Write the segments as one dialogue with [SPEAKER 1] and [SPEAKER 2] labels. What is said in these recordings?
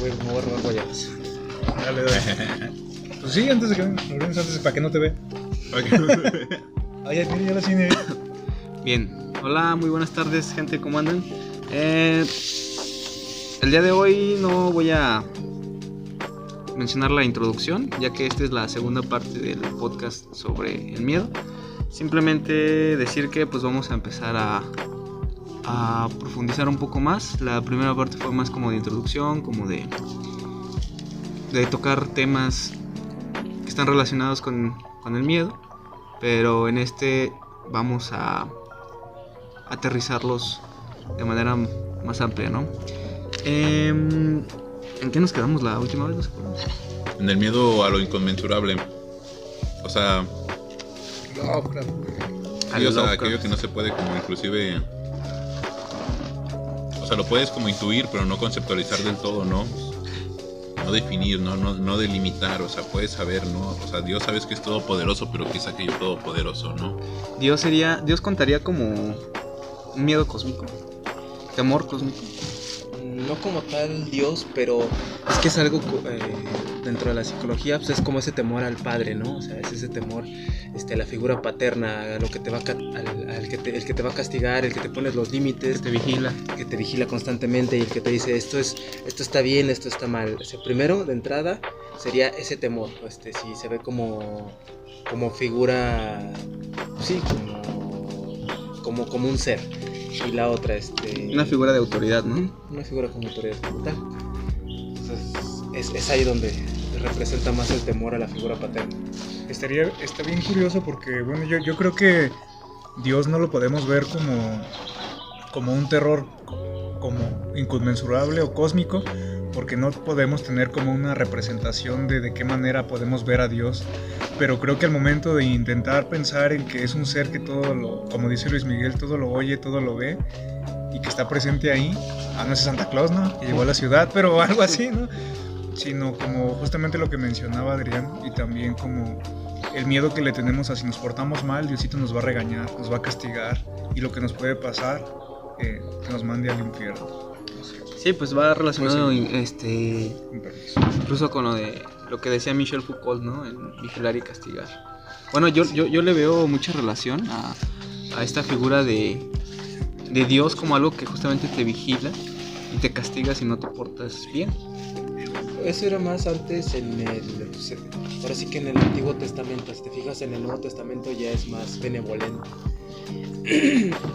[SPEAKER 1] me voy a robar guayabas.
[SPEAKER 2] Dale. Pues sí, antes de que antes para que no te vea. Ay, mira, ya la cine.
[SPEAKER 3] Bien, hola, muy buenas tardes, gente, ¿cómo andan? El día de hoy no voy a mencionar la introducción, ya que esta es la segunda parte del podcast sobre el miedo. Simplemente decir que pues vamos a empezar a profundizar un poco más. La primera parte fue más como de introducción, como de tocar temas que están relacionados con el miedo, pero en este vamos a aterrizarlos de manera más amplia, ¿no? ¿En qué nos quedamos la última vez? ¿No se acuerdan?
[SPEAKER 4] En el miedo a lo inconmensurable. O sea, aquello que no se puede como inclusive... O sea, lo puedes como intuir, pero no conceptualizar del todo, ¿no? No definir, no delimitar, o sea, puedes saber, ¿no? O sea, Dios sabes que es todopoderoso, pero ¿qué es aquello todopoderoso, no?
[SPEAKER 3] Dios contaría como un miedo cósmico, temor cósmico.
[SPEAKER 1] No como tal Dios, pero es que es algo dentro de la psicología, pues es como ese temor al padre, ¿no? O sea, es ese temor a la figura paterna, a lo que te va el que te va a castigar, el que te pone los límites, que te vigila constantemente y el que te dice esto está bien, esto está mal. O sea, primero, de entrada, sería ese temor, si se ve como figura, sí, como un ser. Y la otra,
[SPEAKER 3] una figura de autoridad, ¿no?
[SPEAKER 1] Una figura con autoridad como tal. Entonces, es ahí donde representa más el temor a la figura paterna.
[SPEAKER 2] Está bien curioso porque, bueno, yo creo que Dios no lo podemos ver como un terror como inconmensurable o cósmico, porque no podemos tener como una representación de qué manera podemos ver a Dios. Pero creo que al momento de intentar pensar en que es un ser que como dice Luis Miguel, todo lo oye, todo lo ve y que está presente ahí, no es Santa Claus, ¿no? Que llegó a la ciudad, pero algo así, ¿no? Sino como justamente lo que mencionaba Adrián, y también como el miedo que le tenemos a si nos portamos mal, Diosito nos va a regañar, nos va a castigar, y lo que nos puede pasar, que nos mande al infierno.
[SPEAKER 3] Sí, pues va relacionado
[SPEAKER 2] pues
[SPEAKER 3] incluso con lo que decía Michel Foucault, ¿no? En vigilar y castigar. Bueno, yo le veo mucha relación a esta figura de Dios como algo que justamente te vigila y te castiga si no te portas bien.
[SPEAKER 1] Eso era más antes ahora sí que en el Antiguo Testamento. Si te fijas, en el Nuevo Testamento ya es más benevolente.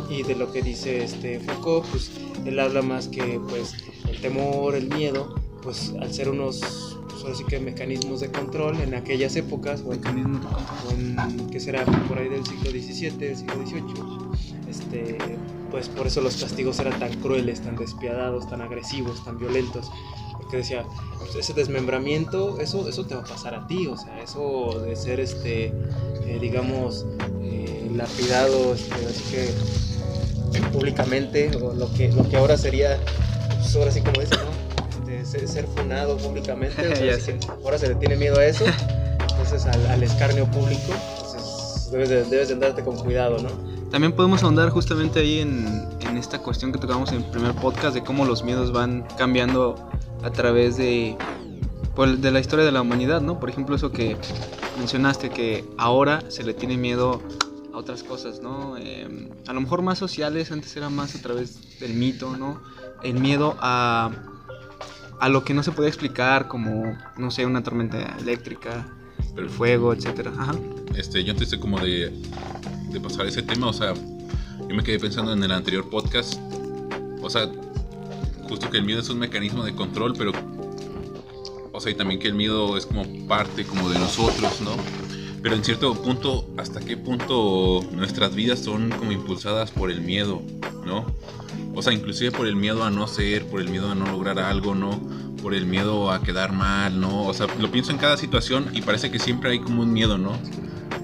[SPEAKER 1] Y de lo que dice Foucault, pues él habla más que pues el temor, el miedo, pues al ser unos, pues ahora sí que mecanismos de control en aquellas épocas, que será por ahí del siglo XVII, del siglo XVIII, pues por eso los castigos eran tan crueles, tan despiadados, tan agresivos, tan violentos, porque decía, pues ese desmembramiento, eso te va a pasar a ti, o sea, eso de ser digamos, lapidado, así que públicamente, o lo que ahora sería, pues ahora sí como dice, ¿no? Ser funado públicamente, o sea, así que ahora se le tiene miedo a eso, entonces al escarnio público, entonces debes de andarte con cuidado, ¿no?
[SPEAKER 3] También podemos ahondar justamente ahí en esta cuestión que tocamos en el primer podcast de cómo los miedos van cambiando a través de la historia de la humanidad, ¿no? Por ejemplo, eso que mencionaste, que ahora se le tiene miedo a otras cosas, ¿no? A lo mejor más sociales, antes era más a través del mito, ¿no? El miedo a lo que no se puede explicar, como, no sé, una tormenta eléctrica, el fuego, etcétera. Ajá.
[SPEAKER 4] Yo antes de como de pasar ese tema, o sea, yo me quedé pensando en el anterior podcast, o sea, justo que el miedo es un mecanismo de control, pero, o sea, y también que el miedo es como parte como de nosotros, ¿no? Pero en cierto punto, ¿hasta qué punto nuestras vidas son como impulsadas por el miedo, ¿no? O sea, inclusive por el miedo a no ser, por el miedo a no lograr algo, ¿no? Por el miedo a quedar mal, ¿no? O sea, lo pienso en cada situación y parece que siempre hay como un miedo, ¿no?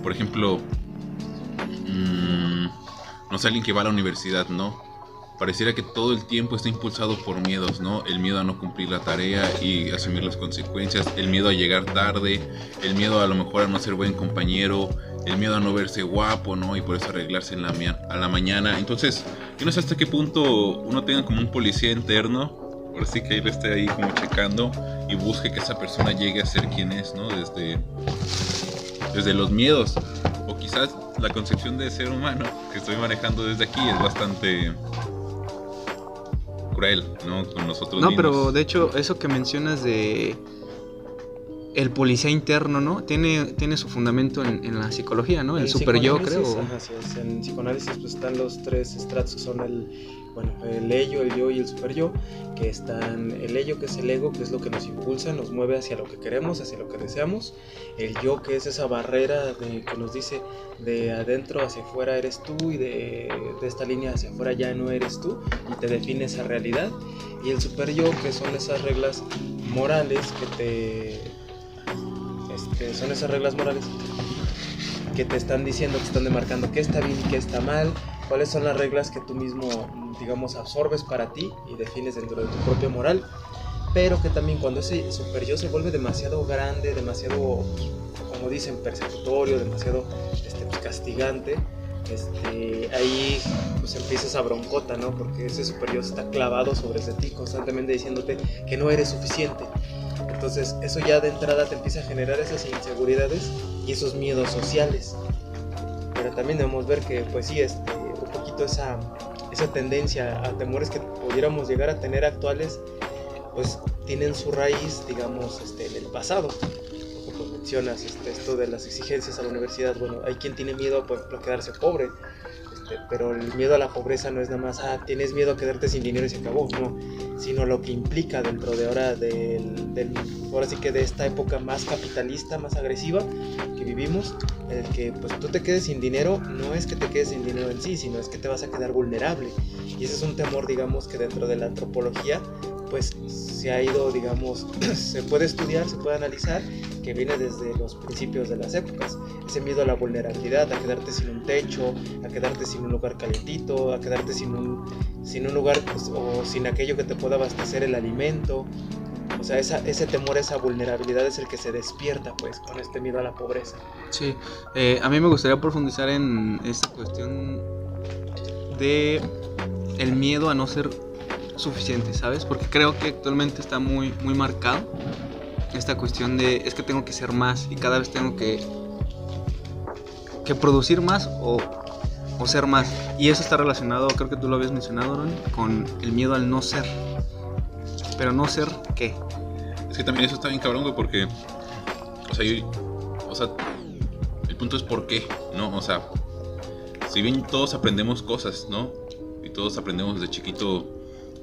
[SPEAKER 4] Por ejemplo, no sé, alguien que va a la universidad, ¿no? Pareciera que todo el tiempo está impulsado por miedos, ¿no? El miedo a no cumplir la tarea y asumir las consecuencias, el miedo a llegar tarde, el miedo a lo mejor a no ser buen compañero, el miedo a no verse guapo, ¿no? Y por eso arreglarse a la mañana. Entonces, yo no sé hasta qué punto uno tenga como un policía interno ahora sí que él esté ahí como checando y busque que esa persona llegue a ser quien es, ¿no? Desde los miedos. O quizás la concepción de ser humano que estoy manejando desde aquí es bastante cruel, ¿no? Con nosotros mismos.
[SPEAKER 3] No, pero de hecho, eso que mencionas de el policía interno, ¿no? Tiene su fundamento en la psicología, ¿no? El super yo, creo.
[SPEAKER 1] Ajá, sí, en psicoanálisis pues están los tres estratos que son el ello, el yo y el super yo, que están el ello, que es el ego, que es lo que nos impulsa, nos mueve hacia lo que queremos, hacia lo que deseamos, el yo, que es esa barrera que nos dice de adentro hacia afuera eres tú y de esta línea hacia afuera ya no eres tú y te define esa realidad, y el super yo, que son esas reglas morales son esas reglas morales que te están diciendo, que están demarcando qué está bien y qué está mal, cuáles son las reglas que tú mismo, digamos, absorbes para ti y defines dentro de tu propia moral, pero que también cuando ese super yo se vuelve demasiado grande, demasiado, como dicen, persecutorio, demasiado castigante, ahí pues empieza esa broncota, ¿no? Porque ese super yo está clavado sobre ti, constantemente diciéndote que no eres suficiente. Entonces eso ya de entrada te empieza a generar esas inseguridades y esos miedos sociales. Pero también debemos ver que pues sí, un poquito esa tendencia a temores que pudiéramos llegar a tener actuales, pues tienen su raíz, digamos, en el pasado. Porque pues mencionas esto de las exigencias a la universidad. Bueno, hay quien tiene miedo, por ejemplo, a quedarse pobre. Pero el miedo a la pobreza no es nada más, tienes miedo a quedarte sin dinero y se acabó, no, sino lo que implica dentro de ahora ahora sí que de esta época más capitalista, más agresiva que vivimos, en el que pues tú te quedes sin dinero, no es que te quedes sin dinero en sí, sino es que te vas a quedar vulnerable, y ese es un temor, digamos, que dentro de la antropología pues se ha ido, digamos, se puede estudiar, se puede analizar, que viene desde los principios de las épocas, ese miedo a la vulnerabilidad, a quedarte sin un techo, a quedarte sin un lugar calentito, a quedarte sin un lugar pues, o sin aquello que te pueda abastecer el alimento. O sea, ese temor, esa vulnerabilidad es el que se despierta pues con este miedo a la pobreza.
[SPEAKER 3] Sí, a mí me gustaría profundizar en esta cuestión de el miedo a no ser suficiente, ¿sabes? Porque creo que actualmente está muy, muy marcado esta cuestión de es que tengo que ser más y cada vez tengo que producir más o ser más, y eso está relacionado, creo que tú lo habías mencionado, Ron, con el miedo al no ser. Pero no ser, ¿qué?
[SPEAKER 4] Es que también eso está bien cabrón, güey, porque el punto es por qué, ¿no? O sea, si bien todos aprendemos cosas, ¿no? Y todos aprendemos desde chiquito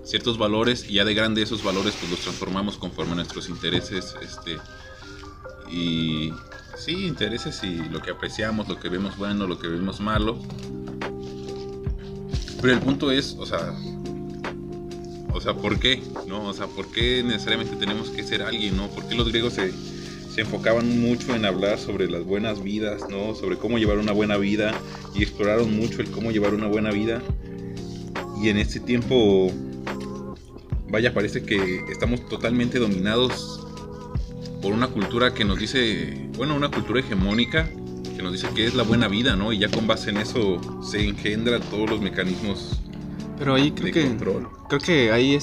[SPEAKER 4] ciertos valores, y ya de grande esos valores pues los transformamos conforme a nuestros intereses, y sí, intereses y lo que apreciamos, lo que vemos bueno, lo que vemos malo. Pero el punto es, o sea, ¿por qué? ¿No? O sea, ¿por qué necesariamente tenemos que ser alguien, no? ¿Por qué los griegos se enfocaban mucho en hablar sobre las buenas vidas, ¿no? Sobre cómo llevar una buena vida, y exploraron mucho el cómo llevar una buena vida. Y en este tiempo, vaya, parece que estamos totalmente dominados por una cultura que nos dice, bueno, una cultura hegemónica que nos dice que es la buena vida, ¿no? Y ya con base en eso se engendran todos los mecanismos.
[SPEAKER 3] Pero ahí creo
[SPEAKER 4] de control.
[SPEAKER 3] Creo que ahí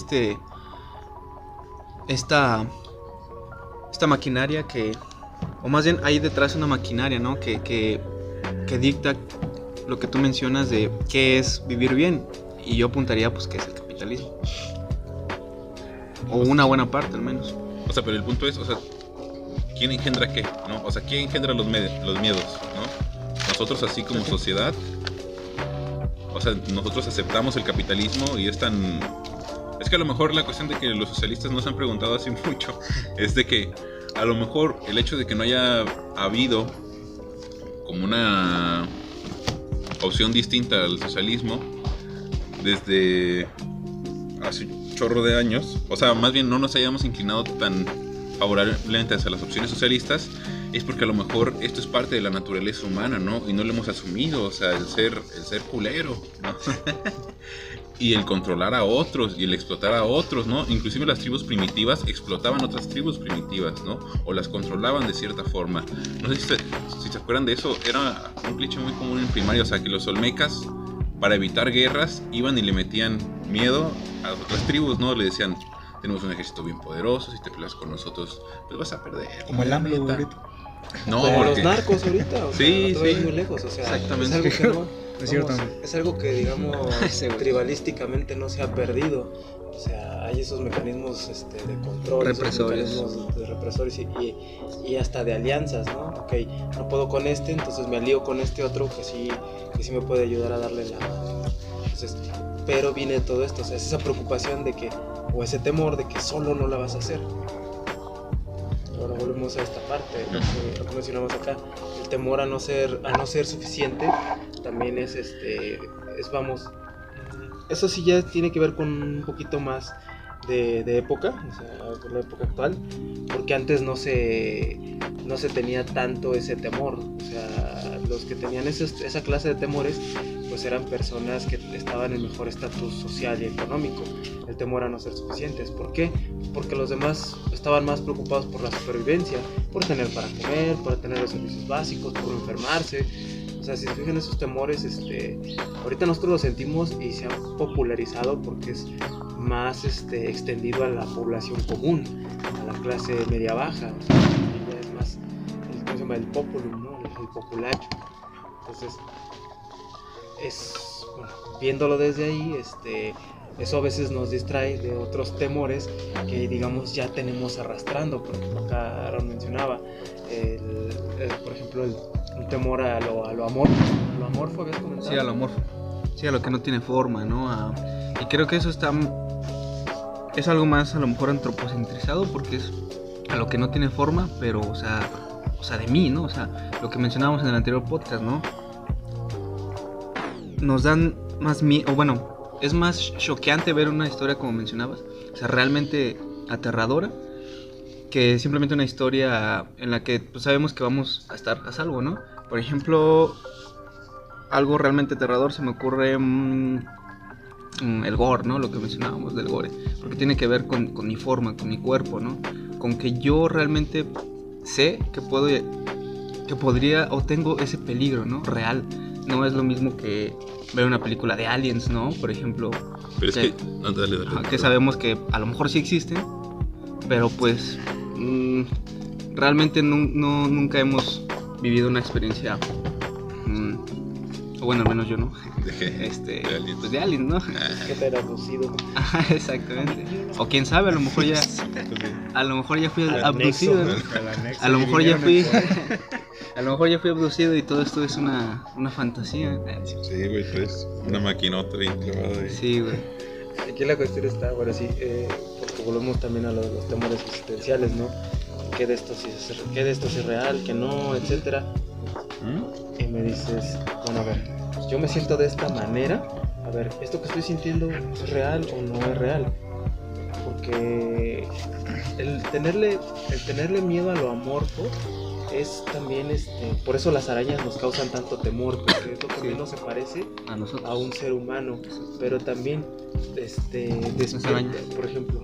[SPEAKER 3] esta maquinaria o más bien hay detrás una maquinaria, ¿no? Que dicta lo que tú mencionas de qué es vivir bien, y yo apuntaría pues que es el capitalismo, o una buena parte al menos.
[SPEAKER 4] O sea, pero el punto es, o sea, ¿quién engendra qué? ¿No? O sea, ¿quién engendra los miedos? ¿No? Nosotros, así como sociedad. O sea, nosotros aceptamos el capitalismo y es que a lo mejor la cuestión de que los socialistas nos han preguntado hace mucho es de que a lo mejor el hecho de que no haya habido como una opción distinta al socialismo desde hace un chorro de años, o sea, más bien no nos hayamos inclinado tan favorablemente hacia las opciones socialistas, es porque a lo mejor esto es parte de la naturaleza humana, ¿no? Y no lo hemos asumido, o sea, el ser culero, ¿no? Y el controlar a otros y el explotar a otros, ¿no? Inclusive las tribus primitivas explotaban otras tribus primitivas, ¿no? O las controlaban de cierta forma. No sé si se acuerdan de eso, era un cliché muy común en primaria, o sea, que los olmecas, para evitar guerras, iban y le metían miedo a otras tribus, ¿no? Le decían, tenemos un ejército bien poderoso, si te peleas con nosotros, pues vas a perder.
[SPEAKER 2] Como el AMLO
[SPEAKER 4] Neta.
[SPEAKER 2] ahorita.
[SPEAKER 4] No,
[SPEAKER 1] Como
[SPEAKER 4] porque...
[SPEAKER 1] los narcos ahorita, o sea,
[SPEAKER 4] Sí,
[SPEAKER 1] no te vayas
[SPEAKER 4] sí.
[SPEAKER 1] muy lejos, o sea,
[SPEAKER 3] Exactamente.
[SPEAKER 1] es algo que no,
[SPEAKER 2] Es cierto.
[SPEAKER 1] es algo que digamos
[SPEAKER 3] Ese güey.
[SPEAKER 1] tribalísticamente no se ha perdido, o sea, hay esos mecanismos de control, esos
[SPEAKER 3] Represores.
[SPEAKER 1] mecanismos de represores y hasta de alianzas, ¿no? Ok, no puedo con este, entonces me alío con este otro que sí me puede ayudar a darle la mano. Entonces, pero viene todo esto, o sea, es esa preocupación de que, o ese temor de que solo no la vas a hacer. Ahora volvemos a esta parte, lo que mencionamos acá, el temor a no ser suficiente, también es vamos, eso sí ya tiene que ver con un poquito más de época, o sea, con la época actual, porque antes no se tenía tanto ese temor, o sea, los que tenían esa clase de temores, pues eran personas que estaban en mejor estatus social y económico, el temor a no ser suficientes. ¿Por qué? Porque los demás estaban más preocupados por la supervivencia, por tener para comer, por tener los servicios básicos, por no enfermarse. O sea, si se fijan esos temores, ahorita nosotros los sentimos y se han popularizado porque es más extendido a la población común, a la clase media baja. O sea, ya es más ¿cómo se llama? El populum, ¿no? El populacho. Entonces, bueno, viéndolo desde ahí, eso a veces nos distrae de otros temores que digamos ya tenemos arrastrando. Por ejemplo, acá Aaron mencionaba por ejemplo un temor a lo amorfo, ¿habías comentado?
[SPEAKER 3] Sí, a lo amorfo. Sí, a lo que no tiene forma, ¿no? Y creo que eso es algo más a lo mejor antropocentrizado, porque es a lo que no tiene forma, pero o sea de mí, ¿no? O sea, lo que mencionábamos en el anterior podcast, ¿no? Nos dan más miedo, o bueno, es más choqueante ver una historia como mencionabas, o sea, realmente aterradora, que simplemente una historia en la que pues, sabemos que vamos a estar a salvo, ¿no? Por ejemplo, algo realmente aterrador se me ocurre el gore, ¿no? Lo que mencionábamos del gore, porque tiene que ver con mi forma, con mi cuerpo, ¿no? Con que yo realmente sé que podría o tengo ese peligro, ¿no? Real. No es lo mismo que ver una película de aliens, ¿no? Por ejemplo.
[SPEAKER 4] Pero es que... No, dale.
[SPEAKER 3] Que sabemos que a lo mejor sí existen, pero pues realmente nunca hemos vivido una experiencia, o bueno, al menos yo no.
[SPEAKER 4] ¿De qué? De aliens.
[SPEAKER 3] Pues de aliens, ¿no?
[SPEAKER 1] Que te era abducido.
[SPEAKER 3] Ajá, exactamente. O quién sabe, a lo mejor ya fui
[SPEAKER 1] Al
[SPEAKER 3] abducido, ¿no?
[SPEAKER 2] El anexo
[SPEAKER 3] A lo
[SPEAKER 2] que
[SPEAKER 3] mejor ya fui
[SPEAKER 2] vinieron
[SPEAKER 3] a lo mejor ya fui abducido y todo esto es una fantasía.
[SPEAKER 4] Sí, güey, pues una maquinota bien clavada ahí.
[SPEAKER 3] Sí, güey.
[SPEAKER 1] Aquí la cuestión está, bueno, sí, porque volvemos también a lo de los temores existenciales, ¿no? ¿Qué de esto sí es real, qué no, etcétera? Y me dices, bueno, a ver, pues yo me siento de esta manera, a ver, ¿esto que estoy sintiendo es real o no es real? Porque el tenerle miedo a lo amorfo es también, por eso las arañas nos causan tanto temor, porque esto también no se parece
[SPEAKER 3] A nosotros.
[SPEAKER 1] a un ser humano, pero también despierta,
[SPEAKER 3] arañas.
[SPEAKER 1] por ejemplo,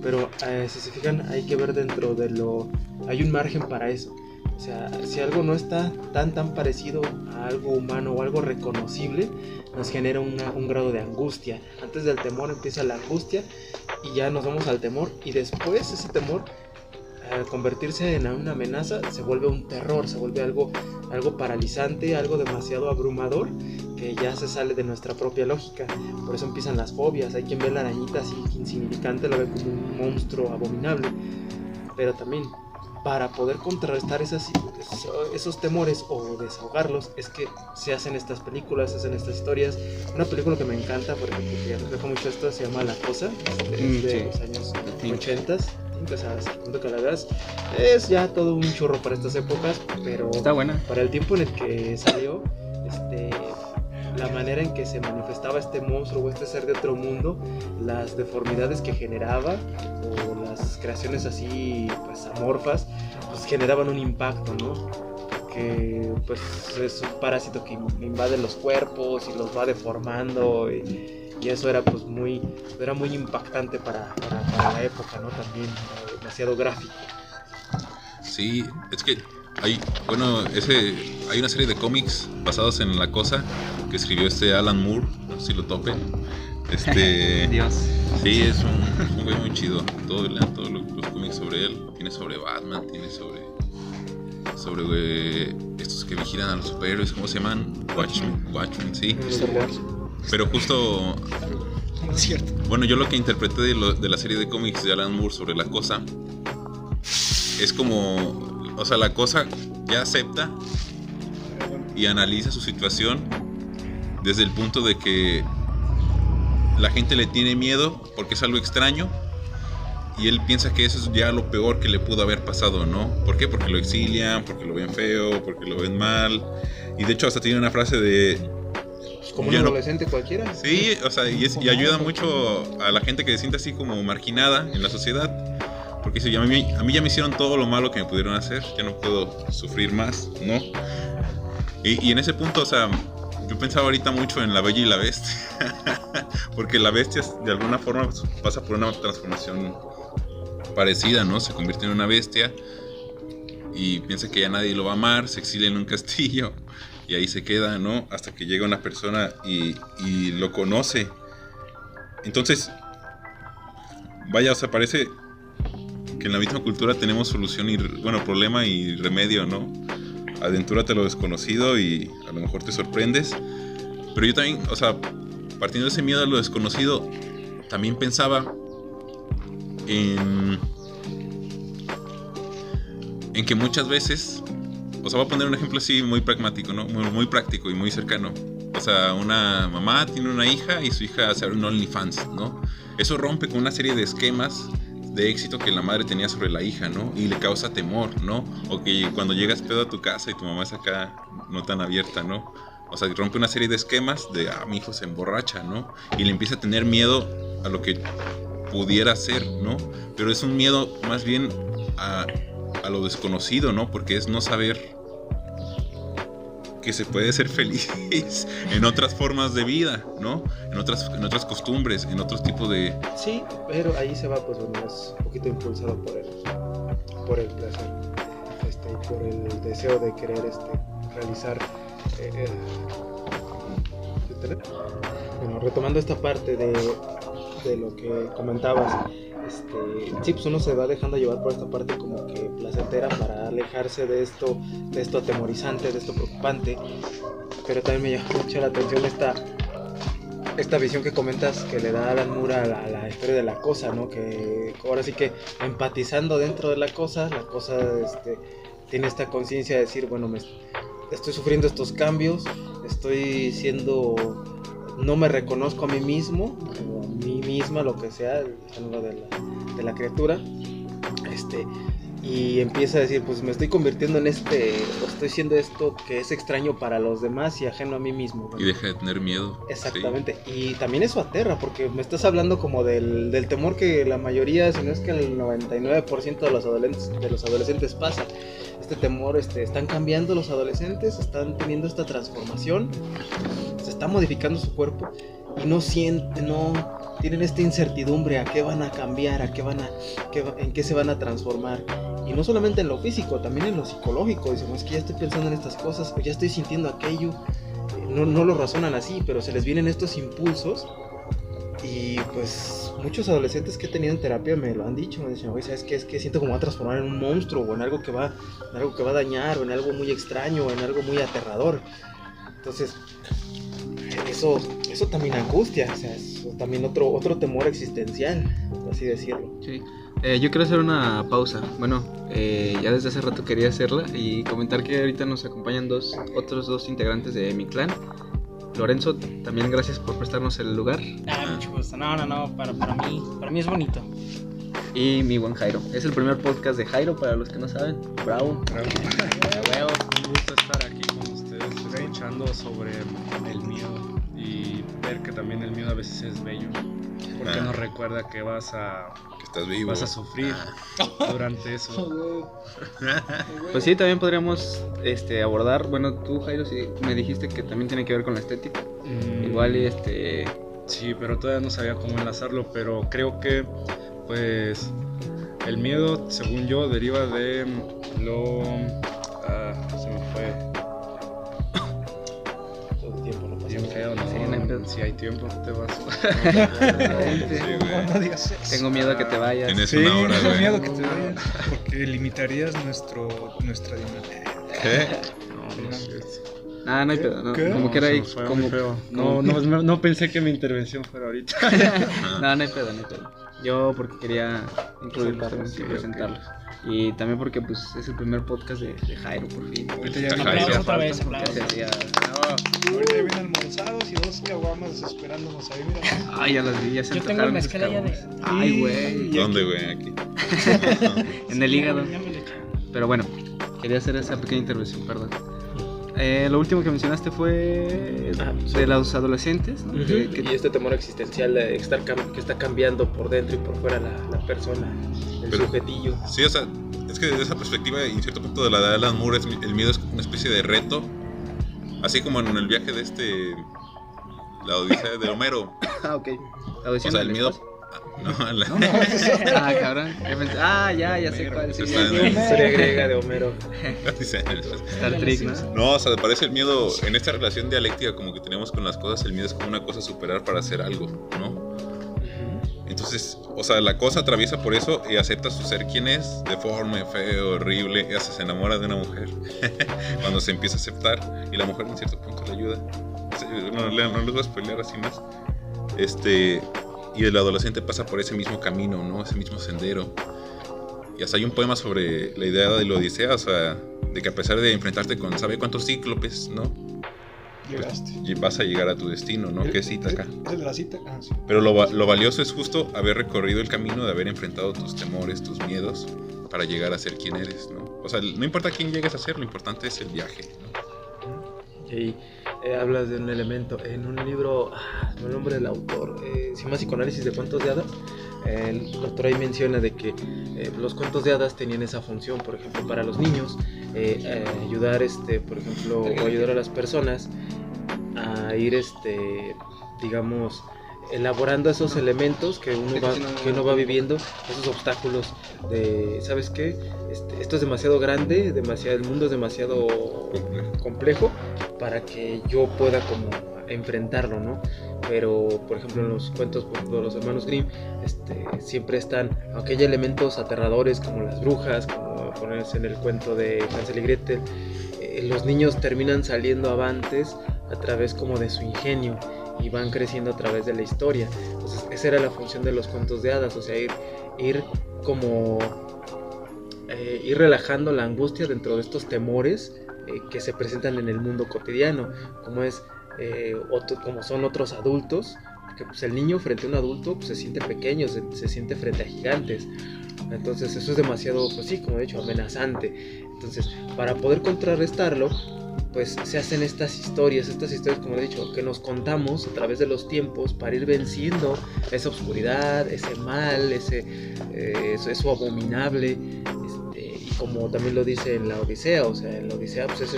[SPEAKER 1] pero si se fijan hay que ver dentro de hay un margen para eso, o sea, si algo no está tan parecido a algo humano o algo reconocible, nos genera un grado de angustia. Antes del temor empieza la angustia y ya nos vamos al temor, y después ese temor, al convertirse en una amenaza, se vuelve un terror, se vuelve algo paralizante, algo demasiado abrumador, que ya se sale de nuestra propia lógica. Por eso empiezan las fobias. Hay quien ve la arañita así insignificante, la ve como un monstruo abominable, pero también para poder contrarrestar esos temores o desahogarlos es que se hacen estas películas, se hacen estas historias. Una película que me encanta, por ejemplo, que refleja mucho esto, se llama La Cosa, es de
[SPEAKER 3] Sí.
[SPEAKER 1] los años
[SPEAKER 3] Sí.
[SPEAKER 1] 80. O sea, hasta el punto que la veas, es ya todo un churro para estas épocas, pero
[SPEAKER 3] Está buena.
[SPEAKER 1] para el tiempo en el que salió, la manera en que se manifestaba este monstruo o este ser de otro mundo, las deformidades que generaba o las creaciones así pues amorfas, pues generaban un impacto, ¿no? Que pues es un parásito que invade los cuerpos y los va deformando, y eso era pues muy impactante para la época, ¿no? También demasiado gráfico.
[SPEAKER 4] Sí, es que hay una serie de cómics basados en La Cosa que escribió Alan Moore, no sé si lo topen,
[SPEAKER 3] Dios.
[SPEAKER 4] Sí, es un güey muy chido. Todos los cómics sobre él. Tiene sobre Batman, tiene sobre estos que vigilan a los superhéroes, ¿cómo se llaman? Watchmen, sí.
[SPEAKER 1] Star Wars.
[SPEAKER 4] Pero justo,
[SPEAKER 2] No es cierto.
[SPEAKER 4] bueno, yo lo que interpreté de la serie de cómics de Alan Moore sobre La Cosa es como, o sea, La Cosa ya acepta y analiza su situación desde el punto de que la gente le tiene miedo porque es algo extraño y él piensa que eso es ya lo peor que le pudo haber pasado, ¿no? ¿Por qué? Porque lo exilian, porque lo ven feo, porque lo ven mal. Y de hecho hasta tiene una frase de...
[SPEAKER 1] Pues como un
[SPEAKER 4] ya no-
[SPEAKER 1] adolescente cualquiera.
[SPEAKER 4] Sí, o sea, y ayuda mucho a la gente que se siente así como marginada en la sociedad. Porque dice, a mí ya me hicieron todo lo malo que me pudieron hacer, ya no puedo sufrir más, ¿no? Y en ese punto, o sea, yo pensaba ahorita mucho en La Bella y la Bestia. Porque la bestia de alguna forma pasa por una transformación parecida, ¿no? Se convierte en una bestia y piensa que ya nadie lo va a amar, se exilia en un castillo y ahí se queda, ¿no? Hasta que llega una persona y lo conoce. Entonces, vaya, o sea, parece que en la misma cultura tenemos solución y, bueno, problema y remedio, ¿no? Adentúrate a lo desconocido y a lo mejor te sorprendes. Pero yo también, o sea, partiendo de ese miedo a lo desconocido, también pensaba en que muchas veces, o sea, voy a poner un ejemplo así muy pragmático, ¿no? Muy práctico y muy cercano. O sea, una mamá tiene una hija y su hija se abre un OnlyFans, ¿no? Eso rompe con una serie de esquemas de éxito que la madre tenía sobre la hija, ¿no? Y le causa temor, ¿no? O que cuando llegas pedo a tu casa y tu mamá es acá no tan abierta, ¿no? O sea, rompe una serie de esquemas de, mi hijo se emborracha, ¿no? Y le empieza a tener miedo a lo que pudiera ser, ¿no? Pero es un miedo más bien a lo desconocido, ¿no? Porque es no saber que se puede ser feliz en otras formas de vida, ¿no? En otras costumbres, en otros tipos de...
[SPEAKER 1] Sí, pero ahí se va, pues bueno, es un poquito impulsado por el placer, y por el deseo de querer realizar. Bueno, retomando esta parte de lo que comentabas, sí, pues uno se va dejando llevar por esta parte como que placentera para alejarse de esto atemorizante, de esto preocupante. Pero también me llama mucho la atención esta visión que comentas que le da Alan Moore a la historia de La Cosa, ¿no? Que ahora sí que empatizando dentro de la cosa tiene esta conciencia de decir, bueno, estoy sufriendo estos cambios, no me reconozco a mí mismo, o a mí misma, lo que sea, el género de la criatura, y empieza a decir, pues me estoy convirtiendo en estoy siendo esto que es extraño para los demás y ajeno a mí mismo, ¿no?
[SPEAKER 4] Y deja de tener miedo.
[SPEAKER 1] Exactamente, sí. Y también eso aterra, porque me estás hablando como del temor que la mayoría, si no es que el 99% de los adolescentes pasa. Este temor, están cambiando los adolescentes, están teniendo esta transformación, se está modificando su cuerpo y no tienen esta incertidumbre a qué van a cambiar, en qué se van a transformar. Y no solamente en lo físico, también en lo psicológico. Dicen, es que ya estoy pensando en estas cosas, o ya estoy sintiendo aquello. No lo razonan así, pero se les vienen estos impulsos. Y pues muchos adolescentes que he tenido en terapia me lo han dicho. Me dicen, oye, ¿sabes qué? Es que siento como va a transformar en un monstruo, o en algo que va a dañar, o en algo muy extraño, o en algo muy aterrador. Entonces, eso también angustia, o sea, es también otro temor existencial, por así decirlo.
[SPEAKER 3] Sí. Yo quiero hacer una pausa. Bueno, ya desde hace rato quería hacerla y comentar que ahorita nos acompañan otros dos integrantes de mi clan. Lorenzo, también gracias por prestarnos el lugar.
[SPEAKER 5] Mucho gusto. No, para mí es bonito.
[SPEAKER 3] Y mi buen Jairo. Es el primer podcast de Jairo, para los que no saben. Bravo.
[SPEAKER 6] Un gusto estar aquí con ustedes, escuchando sobre el miedo y ver que también el miedo a veces es bello, porque nos recuerda que
[SPEAKER 4] Que estás vivo.
[SPEAKER 6] vas a sufrir durante eso.
[SPEAKER 3] Pues sí, también podríamos abordar. Bueno, tú, Jairo, sí me dijiste que también tiene que ver con la estética. Igual y
[SPEAKER 6] Sí, pero todavía no sabía cómo enlazarlo, pero creo que pues el miedo, según yo, deriva de lo... se me fue.
[SPEAKER 1] Todo el tiempo no pasa
[SPEAKER 6] Bien
[SPEAKER 1] nada.
[SPEAKER 6] feo, ¿no?
[SPEAKER 3] Sí, no hay
[SPEAKER 6] Si hay tiempo, te vas.
[SPEAKER 2] No, no digas eso.
[SPEAKER 3] Tengo miedo a que te vayas.
[SPEAKER 4] Tienes
[SPEAKER 2] Sí,
[SPEAKER 4] una hora,
[SPEAKER 2] tengo
[SPEAKER 4] güey.
[SPEAKER 2] miedo que te vayas, porque limitarías nuestra dinámica.
[SPEAKER 4] ¿Qué?
[SPEAKER 6] No es cierto.
[SPEAKER 3] Ah, no hay pedo, no.
[SPEAKER 2] ¿Qué?
[SPEAKER 3] Como que era ahí,
[SPEAKER 6] Fue
[SPEAKER 3] como...
[SPEAKER 6] muy feo. No pensé que mi intervención fuera ahorita.
[SPEAKER 3] No, no hay pedo, no hay pedo. Yo porque quería incluirlos y
[SPEAKER 6] ok.
[SPEAKER 3] presentarlos. Y también porque pues es el primer podcast de Jairo, por fin.
[SPEAKER 2] Ahorita ya
[SPEAKER 4] Está
[SPEAKER 2] vienen,
[SPEAKER 4] Jairo.
[SPEAKER 5] Aplausos otra vez, aplausos.
[SPEAKER 3] Ya sería-
[SPEAKER 2] ahorita ya vienen almorzados y 2 caguamas esperándonos ahí, mira.
[SPEAKER 3] Ay, ya las vi, ya se
[SPEAKER 5] Yo tengo el
[SPEAKER 3] antojaron esos
[SPEAKER 5] mezcal allá de...
[SPEAKER 3] cabrones. Ay, güey.
[SPEAKER 4] ¿Dónde, güey? Aquí.
[SPEAKER 3] En el hígado.
[SPEAKER 5] Ya me lo eché.
[SPEAKER 3] Pero bueno, quería hacer esa pequeña intervención, perdón. Lo último que mencionaste fue
[SPEAKER 1] sí.
[SPEAKER 3] de los adolescentes, ¿no?
[SPEAKER 1] Y este temor existencial de estar que está cambiando por dentro y por fuera la persona, el
[SPEAKER 4] Pero-
[SPEAKER 1] sujetillo.
[SPEAKER 4] Sí, o sea, es que desde esa perspectiva, y en cierto punto de la edad de Alan Moore, el miedo es una especie de reto. Así como en el viaje de la Odisea de Homero.
[SPEAKER 3] Ah, ok.
[SPEAKER 4] O sea, el miedo. No,
[SPEAKER 3] Ah, cabrón. Ya sé cuál. Sí,
[SPEAKER 4] Está
[SPEAKER 3] ya
[SPEAKER 4] en
[SPEAKER 3] sé.
[SPEAKER 1] Historia griega de Homero.
[SPEAKER 3] Star Trek, ¿no?
[SPEAKER 4] No, o sea, me parece el miedo en esta relación dialéctica como que tenemos con las cosas. El miedo es como una cosa a superar para hacer algo, ¿no? Entonces, o sea, la cosa atraviesa por eso y acepta su ser quien es, deforme, feo, horrible, y hasta se enamora de una mujer cuando se empieza a aceptar y la mujer en cierto punto le ayuda. O sea, no les voy a spoilear así más. Y el adolescente pasa por ese mismo camino, ¿no? Ese mismo sendero. Y hasta hay un poema sobre la idea de la Odisea, o sea, de que a pesar de enfrentarte con ¿sabe cuántos cíclopes, no?
[SPEAKER 2] Llegaste.
[SPEAKER 4] Y vas a llegar a tu destino, ¿no? Que es Ítaca.
[SPEAKER 2] ¿Es el de la cita? Ah, sí.
[SPEAKER 4] Pero lo valioso es justo haber recorrido el camino, de haber enfrentado tus temores, tus miedos, para llegar a ser quien eres, ¿no? O sea, no importa quién llegues a ser, lo importante es el viaje, ¿no?
[SPEAKER 1] Y hablas de un elemento en un libro, el nombre del autor, se llama Psicoanálisis de cuentos de hadas. El doctor ahí menciona de que los cuentos de hadas tenían esa función, por ejemplo, para los niños, ayudar, por ejemplo, o ayudar a las personas a ir, digamos, elaborando esos elementos que uno va viviendo, esos obstáculos de, ¿sabes qué? Esto es demasiado grande, el mundo es demasiado complejo para que yo pueda como enfrentarlo, ¿no? Pero, por ejemplo, en los cuentos, por ejemplo, de los hermanos Grimm, siempre están, aunque hay elementos aterradores como las brujas, como ponerse en el cuento de Hansel y Gretel, los niños terminan saliendo avantes a través como de su ingenio y van creciendo a través de la historia. Entonces esa era la función de los cuentos de hadas, o sea, ir relajando la angustia dentro de estos temores que se presentan en el mundo cotidiano, como son otros adultos, porque pues, el niño frente a un adulto pues, se siente pequeño, se siente frente a gigantes. Entonces eso es demasiado, pues sí, como he dicho, amenazante. Entonces, para poder contrarrestarlo, pues se hacen estas historias, como he dicho, que nos contamos a través de los tiempos para ir venciendo esa oscuridad, ese mal, eso abominable, y como también lo dice en la Odisea, o sea, en la Odisea pues es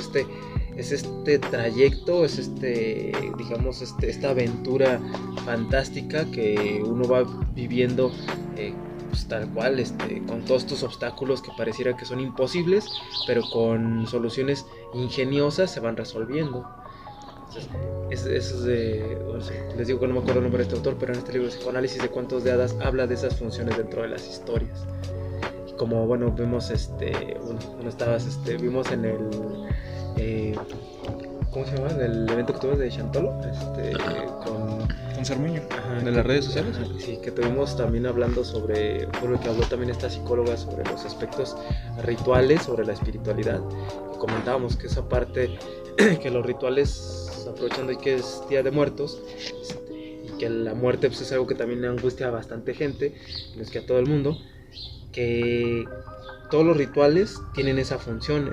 [SPEAKER 1] este trayecto, digamos, esta aventura fantástica que uno va viviendo pues tal cual, con todos estos obstáculos que pareciera que son imposibles, pero con soluciones ingeniosas se van resolviendo. Entonces, les digo que no me acuerdo el nombre de este autor, pero en este libro de Psicoanálisis de cuentos de hadas habla de esas funciones dentro de las historias. Y como bueno, vimos vimos en el ¿cómo se llama? En el evento que tuvimos de Chantolo,
[SPEAKER 2] Con Cermeño.
[SPEAKER 3] ¿De las redes sociales?
[SPEAKER 1] Sí, que tuvimos también hablando sobre, por lo que habló también esta psicóloga sobre los aspectos rituales, sobre la espiritualidad. Y comentábamos que esa parte, que los rituales, aprovechando que es Día de Muertos, y que la muerte pues, es algo que también angustia a bastante gente, no es que a todo el mundo, que todos los rituales tienen esa función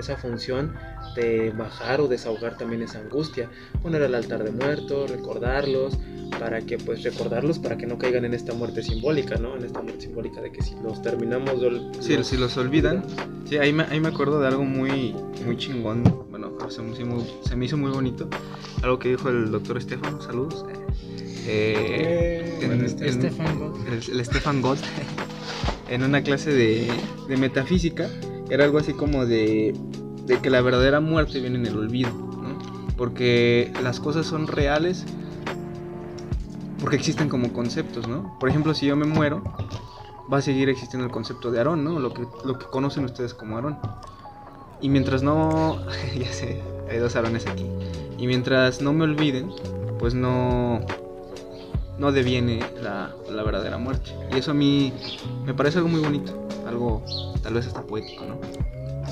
[SPEAKER 1] de bajar o desahogar también esa angustia, poner al altar de muertos, recordarlos para que no caigan en esta muerte simbólica, ¿no? En esta muerte simbólica de que si los terminamos
[SPEAKER 3] si los olvidan. Sí, ahí me acuerdo de algo muy chingón, bueno, se me hizo muy bonito, algo que dijo el doctor Estefano, saludos.
[SPEAKER 5] Stefan Gott.
[SPEAKER 3] El Stefan Gott en una clase de metafísica, era algo así como de que la verdadera muerte viene en el olvido, ¿no? Porque las cosas son reales porque existen como conceptos, ¿no? Por ejemplo, si yo me muero, va a seguir existiendo el concepto de Aarón, ¿no? Lo que conocen ustedes como Aarón. Y mientras no... ya sé, hay 2 Aarones aquí. Y mientras no me olviden, pues no deviene la verdadera muerte. Y eso a mí me parece algo muy bonito, algo tal vez hasta poético, ¿no?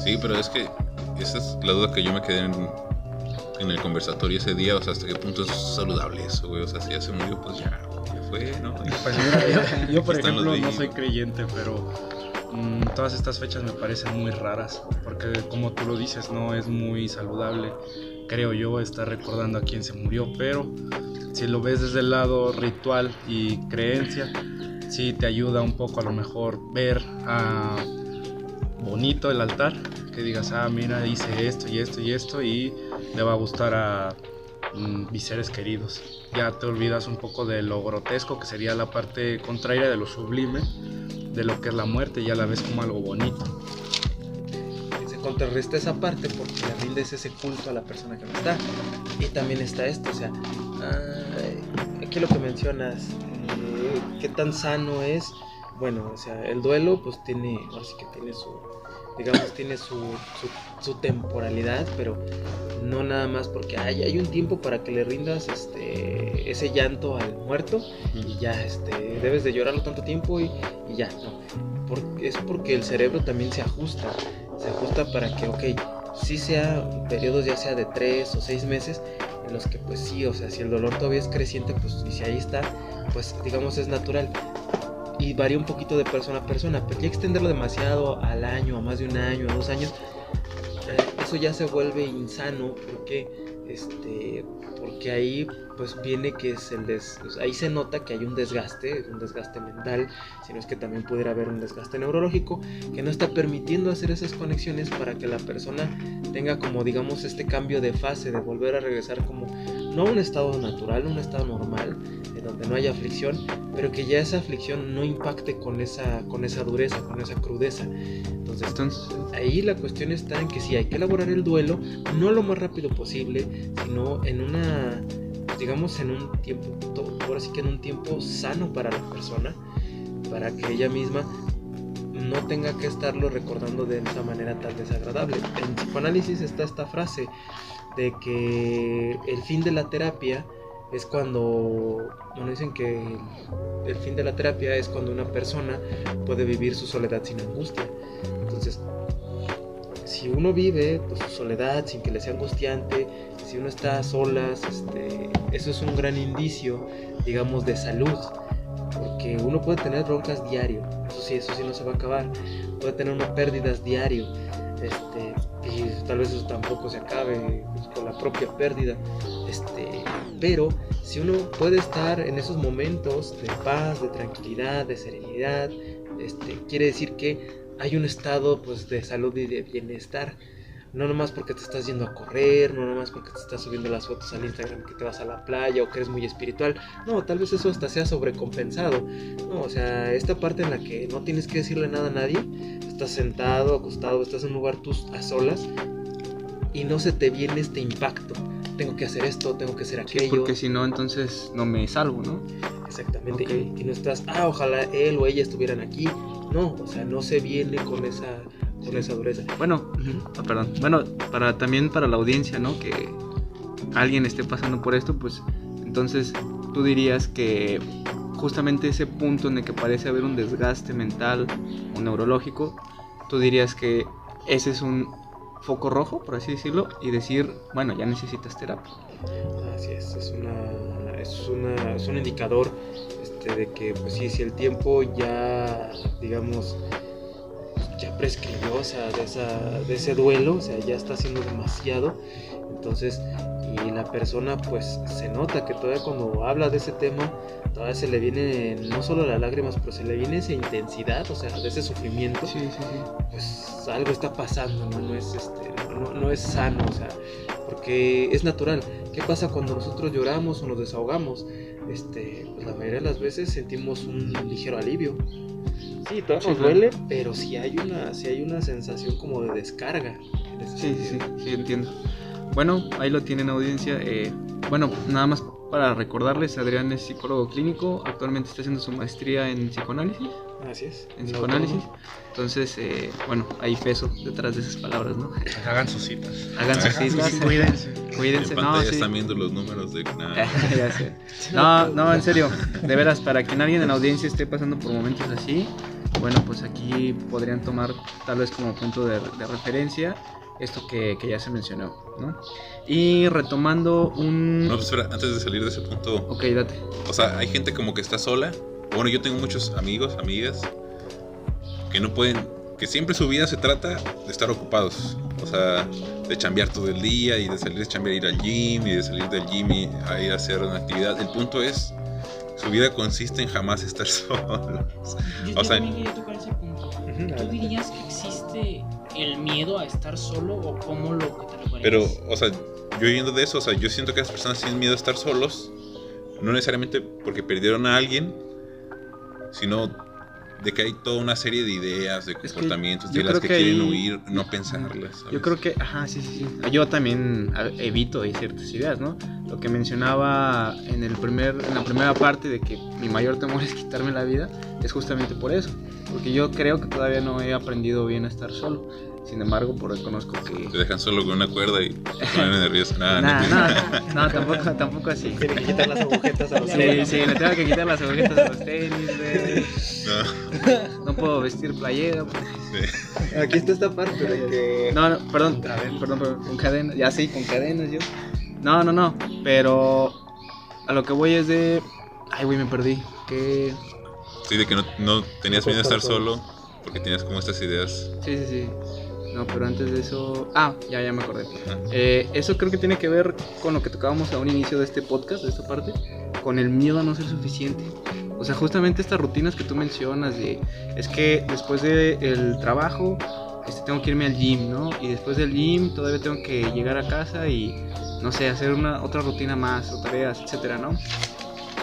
[SPEAKER 4] Sí, pero es que esa es la duda que yo me quedé en el conversatorio ese día, o sea, hasta qué punto es saludable eso, güey, o sea, si ya se murió, pues ya fue, ¿no?
[SPEAKER 6] Pues mira, yo por
[SPEAKER 4] Aquí están los
[SPEAKER 6] ejemplo no
[SPEAKER 4] vivos.
[SPEAKER 6] soy creyente, pero todas estas fechas me parecen muy raras, porque como tú lo dices, no es muy saludable, creo yo, estar recordando a quién se murió, pero si lo ves desde el lado ritual y creencia, sí te ayuda un poco a lo mejor ver bonito el altar, que digas, mira, hice esto y esto y esto y le va a gustar a mis seres queridos. Ya te olvidas un poco de lo grotesco, que sería la parte contraria de lo sublime, de lo que es la muerte, y ya la ves como algo bonito.
[SPEAKER 1] Se contrarresta esa parte porque le rindes ese culto a la persona que no está. Y también está esto, o sea, aquí lo que mencionas, qué tan sano es. Bueno, o sea, el duelo pues tiene, ahora sí que tiene su temporalidad, pero no nada más porque hay un tiempo para que le rindas ese llanto al muerto y ya debes de llorarlo tanto tiempo y ya, no. Es porque el cerebro también se ajusta para que, ok, sí sea periodos ya sea de 3 o 6 meses en los que pues sí, o sea, si el dolor todavía es creciente, pues y si ahí está, pues digamos es natural. Y varía un poquito de persona a persona, pero ya extenderlo demasiado al año, a más de un año, a 2 años, eso ya se vuelve insano, porque ahí pues viene que es ahí se nota que hay un desgaste mental, sino es que también pudiera haber un desgaste neurológico que no está permitiendo hacer esas conexiones para que la persona tenga como digamos este cambio de fase, de volver a regresar como no a un estado natural, un estado normal, donde no haya aflicción, pero que ya esa aflicción no impacte con esa dureza, con esa crudeza. Entonces, ahí la cuestión está en que sí hay que elaborar el duelo, no lo más rápido posible, sino en un tiempo, ahora sí que en un tiempo sano para la persona, para que ella misma no tenga que estarlo recordando de esa manera tan desagradable. En psicoanálisis está esta frase de que el fin de la terapia es cuando, dicen que el fin de la terapia es cuando una persona puede vivir su soledad sin angustia. Entonces, si uno vive pues, su soledad sin que le sea angustiante, si uno está a solas, eso es un gran indicio, digamos, de salud. Porque uno puede tener broncas diario, eso sí no se va a acabar. Puede tener unas pérdidas diario, y tal vez eso tampoco se acabe pues, con la propia pérdida. Pero si uno puede estar en esos momentos de paz, de tranquilidad, de serenidad, quiere decir que hay un estado pues, de salud y de bienestar. No nomás porque te estás yendo a correr, no nomás porque te estás subiendo las fotos al Instagram que te vas a la playa o que eres muy espiritual. No, tal vez eso hasta sea sobrecompensado. No, o sea, esta parte en la que no tienes que decirle nada a nadie, estás sentado, acostado, estás en un lugar tú a solas y no se te viene este impacto. Tengo que hacer esto, tengo que hacer aquello.
[SPEAKER 3] Sí, porque si no, entonces no me salvo, ¿no?
[SPEAKER 1] Exactamente,
[SPEAKER 3] Okay.
[SPEAKER 1] y no estás, ojalá él o ella estuvieran aquí. No, o sea, no se viene con esa dureza.
[SPEAKER 3] Bueno, perdón. Bueno, también para la audiencia, ¿no? Que alguien esté pasando por esto, pues entonces tú dirías que justamente ese punto en el que parece haber un desgaste mental o neurológico, tú dirías que ese es un foco rojo, por así decirlo, y decir, bueno, ya necesitas terapia.
[SPEAKER 1] Así es un indicador de que, pues sí, si el tiempo ya, digamos, ya prescribió, o sea, de ese duelo, o sea, ya está haciendo demasiado, entonces, y la persona, pues, se nota que todavía cuando habla de ese tema, todavía se le viene no solo las lágrimas, pero se le viene esa intensidad, o sea, de ese sufrimiento.
[SPEAKER 3] Sí.
[SPEAKER 1] Pues algo está pasando, no es sano, o sea, porque es natural. ¿Qué pasa cuando nosotros lloramos o nos desahogamos? Pues la mayoría de las veces sentimos un ligero alivio. Sí, todavía nos duele, pero sí hay una sensación como de descarga.
[SPEAKER 3] Sí, entiendo. Bueno, ahí lo tienen, audiencia. Bueno, nada más para recordarles, Adrián es psicólogo clínico, actualmente está haciendo su maestría en psicoanálisis.
[SPEAKER 1] Así es.
[SPEAKER 3] En psicoanálisis. Entonces, bueno, hay peso detrás de esas palabras, ¿no?
[SPEAKER 6] Hagan sus citas.
[SPEAKER 3] Hagan sus citas, cuídense.
[SPEAKER 4] En
[SPEAKER 3] Cuídense, no,
[SPEAKER 4] pantalla
[SPEAKER 3] sí.
[SPEAKER 4] están viendo los números de... Nah.
[SPEAKER 3] Ya sé. No, en serio, de veras, para quien alguien en la audiencia esté pasando por momentos así, bueno, pues aquí podrían tomar tal vez como punto de referencia esto que ya se mencionó, ¿no? Y retomando un...
[SPEAKER 4] No, pues espera, antes de salir de ese punto,
[SPEAKER 3] Ok, date.
[SPEAKER 4] o sea, hay gente como que está sola. Bueno, yo tengo muchos amigos, amigas, que no pueden, que siempre su vida se trata de estar ocupados. O sea, de chambear todo el día y de salir de chambear, ir al gym y de salir del gym y a ir a hacer una actividad. El punto es, su vida consiste en jamás estar solos.
[SPEAKER 5] Yo
[SPEAKER 4] O sea,
[SPEAKER 5] también quería tocar ese punto. ¿Tú dirías que existe el miedo a estar solo o cómo lo que te refieres?
[SPEAKER 4] pero, o sea, yo yendo de eso, o sea, yo siento que las personas tienen miedo a estar solos, no necesariamente porque perdieron a alguien, sino de que hay toda una serie de ideas, de
[SPEAKER 3] Es que
[SPEAKER 4] comportamientos,
[SPEAKER 3] yo
[SPEAKER 4] de las
[SPEAKER 3] creo
[SPEAKER 4] que
[SPEAKER 3] que
[SPEAKER 4] quieren
[SPEAKER 3] ahí-
[SPEAKER 4] huir, no pensarlas. ¿sabes?
[SPEAKER 3] Yo creo que, ajá, sí. Yo también evito ahí ciertas ideas, ¿no? Lo que mencionaba en la primera parte de que mi mayor temor es quitarme la vida, es justamente por eso. Porque yo creo que todavía no he aprendido bien a estar solo. Sin embargo, pues reconozco que...
[SPEAKER 4] Te dejan solo con una cuerda y te ponen nervioso.
[SPEAKER 3] No, tampoco así.
[SPEAKER 1] Tiene que quitar las agujetas a los
[SPEAKER 3] Sí, le tengo que quitar las agujetas a los tenis, güey.
[SPEAKER 4] No,
[SPEAKER 3] No puedo vestir playera.
[SPEAKER 4] sí.
[SPEAKER 1] Aquí está esta parte de que...
[SPEAKER 3] No, perdón, con cadenas, ya sí, con cadenas yo. No, pero a lo que voy es de... Ay, güey, me perdí. Que...
[SPEAKER 4] Sí, de que no tenías miedo de estar solo porque tenías como estas ideas.
[SPEAKER 3] Sí. No, pero antes de eso... ya me acordé.
[SPEAKER 4] Ajá.
[SPEAKER 3] Eso creo que tiene que ver con lo que tocábamos a un inicio de este podcast, de esta parte, con el miedo a no ser suficiente. O sea, justamente estas rutinas que tú mencionas de... Es que después del trabajo tengo que irme al gym, ¿no? Y después del gym todavía tengo que llegar a casa y, no sé, hacer otra rutina más o tareas, etcétera, ¿no?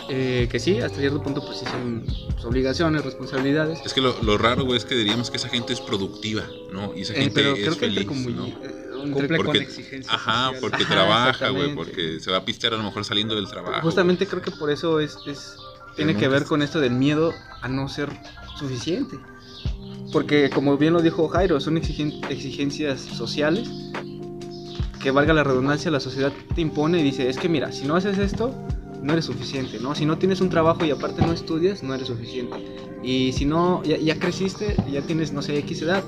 [SPEAKER 3] Que sí, hasta cierto punto pues sí son pues, obligaciones, responsabilidades.
[SPEAKER 4] Es que lo raro, güey, es que diríamos que esa gente es productiva, ¿no? Y esa gente
[SPEAKER 3] Pero
[SPEAKER 4] es
[SPEAKER 3] creo que
[SPEAKER 4] feliz,
[SPEAKER 3] entre
[SPEAKER 4] ¿no?
[SPEAKER 6] Cumple con
[SPEAKER 4] Porque-
[SPEAKER 6] exigencias.
[SPEAKER 4] Ajá,
[SPEAKER 6] sociales.
[SPEAKER 4] porque
[SPEAKER 3] Ajá,
[SPEAKER 4] trabaja, güey,
[SPEAKER 3] exactamente.
[SPEAKER 4] porque se va a pistear a lo mejor saliendo del trabajo.
[SPEAKER 3] Justamente creo que por eso tiene que ver con esto del miedo a no ser suficiente. Porque como bien lo dijo Jairo, son exigencias sociales que, valga la redundancia, la sociedad te impone y dice, es que mira, si no haces esto, no eres suficiente, ¿no? Si no tienes un trabajo y aparte no estudias, no eres suficiente. Y si no, ya creciste, ya tienes, no sé, X edad,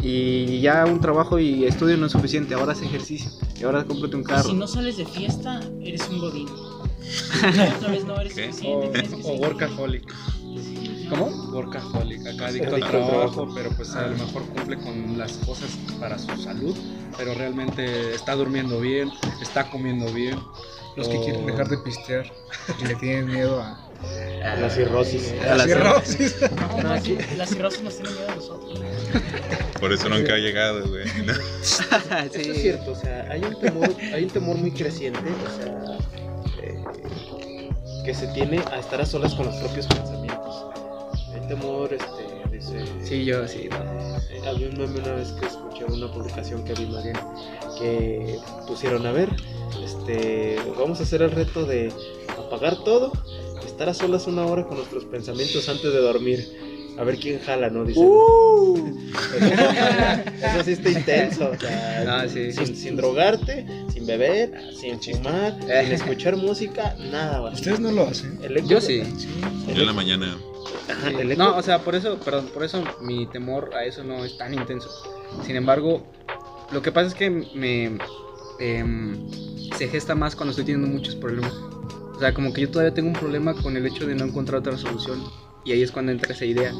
[SPEAKER 3] y ya un trabajo y estudio no es suficiente, ahora haz ejercicio, y ahora cómprate un carro.
[SPEAKER 5] Si no sales de fiesta, eres un godín. Otra vez no eres
[SPEAKER 4] ¿Qué?
[SPEAKER 5] suficiente. tienes que
[SPEAKER 6] O
[SPEAKER 5] seguir.
[SPEAKER 6] workaholic.
[SPEAKER 3] ¿Cómo?
[SPEAKER 6] Workaholic, acá adicto al
[SPEAKER 1] Adicto al
[SPEAKER 6] trabajo,
[SPEAKER 1] trabajo.
[SPEAKER 6] pero pues a lo mejor cumple con las cosas para su salud, pero realmente está durmiendo bien, está comiendo bien.
[SPEAKER 2] Los que quieren dejar de pistear y le tienen miedo a
[SPEAKER 1] La cirrosis.
[SPEAKER 3] A la
[SPEAKER 2] cirrosis.
[SPEAKER 5] No, la cirrosis nos tiene miedo a nosotros.
[SPEAKER 4] Por eso nunca ha llegado, güey. ¿no?
[SPEAKER 1] Eso es cierto, o sea, hay un temor muy creciente, o sea, que se tiene a estar a solas con los propios pensamientos. El temor, dice...
[SPEAKER 3] Sí, yo sí, no.
[SPEAKER 1] Había un meme una vez que escuché una publicación que vi más bien, que pusieron, a ver, vamos a hacer el reto de apagar todo, estar a solas una hora con nuestros pensamientos antes de dormir. A ver quién jala, ¿no? Dice. Eso sí está intenso. O sea,
[SPEAKER 3] No, sí.
[SPEAKER 1] sin drogarte, sin beber, sin fumar, sin escuchar música, nada. Vale.
[SPEAKER 2] ¿Ustedes no lo hacen?
[SPEAKER 3] Yo sí.
[SPEAKER 4] Yo en la mañana.
[SPEAKER 1] Ajá, el eco-
[SPEAKER 3] No, o sea, por eso mi temor a eso no es tan intenso. Sin embargo, lo que pasa es que se gesta más cuando estoy teniendo muchos problemas. O sea, como que yo todavía tengo un problema con el hecho de no encontrar otra solución. Y ahí es cuando entra esa idea.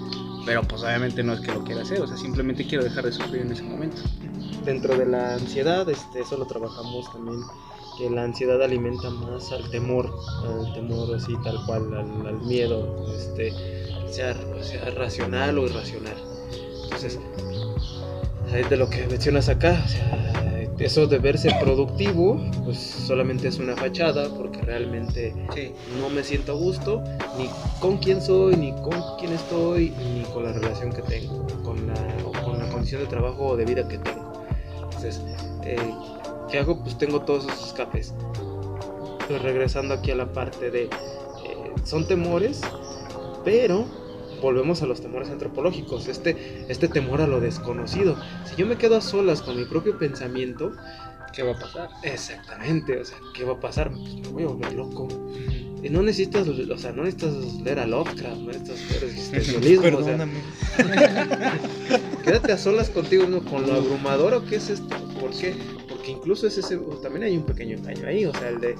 [SPEAKER 3] Pero pues obviamente no es que lo quiera hacer. O sea, simplemente quiero dejar de sufrir en ese momento.
[SPEAKER 1] Dentro de la ansiedad, eso lo trabajamos también, que la ansiedad alimenta más al temor así tal cual, al miedo, sea racional o irracional. Entonces, de lo que mencionas acá, o sea, eso de verse productivo, pues solamente es una fachada, porque realmente
[SPEAKER 3] Sí.
[SPEAKER 1] no me siento a gusto, ni con quién soy, ni con quién estoy, ni con la relación que tengo, con la condición de trabajo o de vida que tengo. Entonces, ¿qué hago? Pues tengo todos esos escapes. regresando aquí a la parte de son temores, pero volvemos a los temores antropológicos, este temor a lo desconocido. Si yo me quedo a solas con mi propio pensamiento,
[SPEAKER 3] ¿Qué va a pasar?
[SPEAKER 1] exactamente, o sea, ¿qué va a pasar? Pues me voy a volver loco. Y no necesitas leer a Lovecraft, no necesitas leer existencialismo, o sea,
[SPEAKER 2] Perdóname.
[SPEAKER 1] quédate a solas contigo mismo, con lo abrumador que es esto. ¿Por qué? Porque incluso también hay un pequeño engaño ahí, o sea, el de,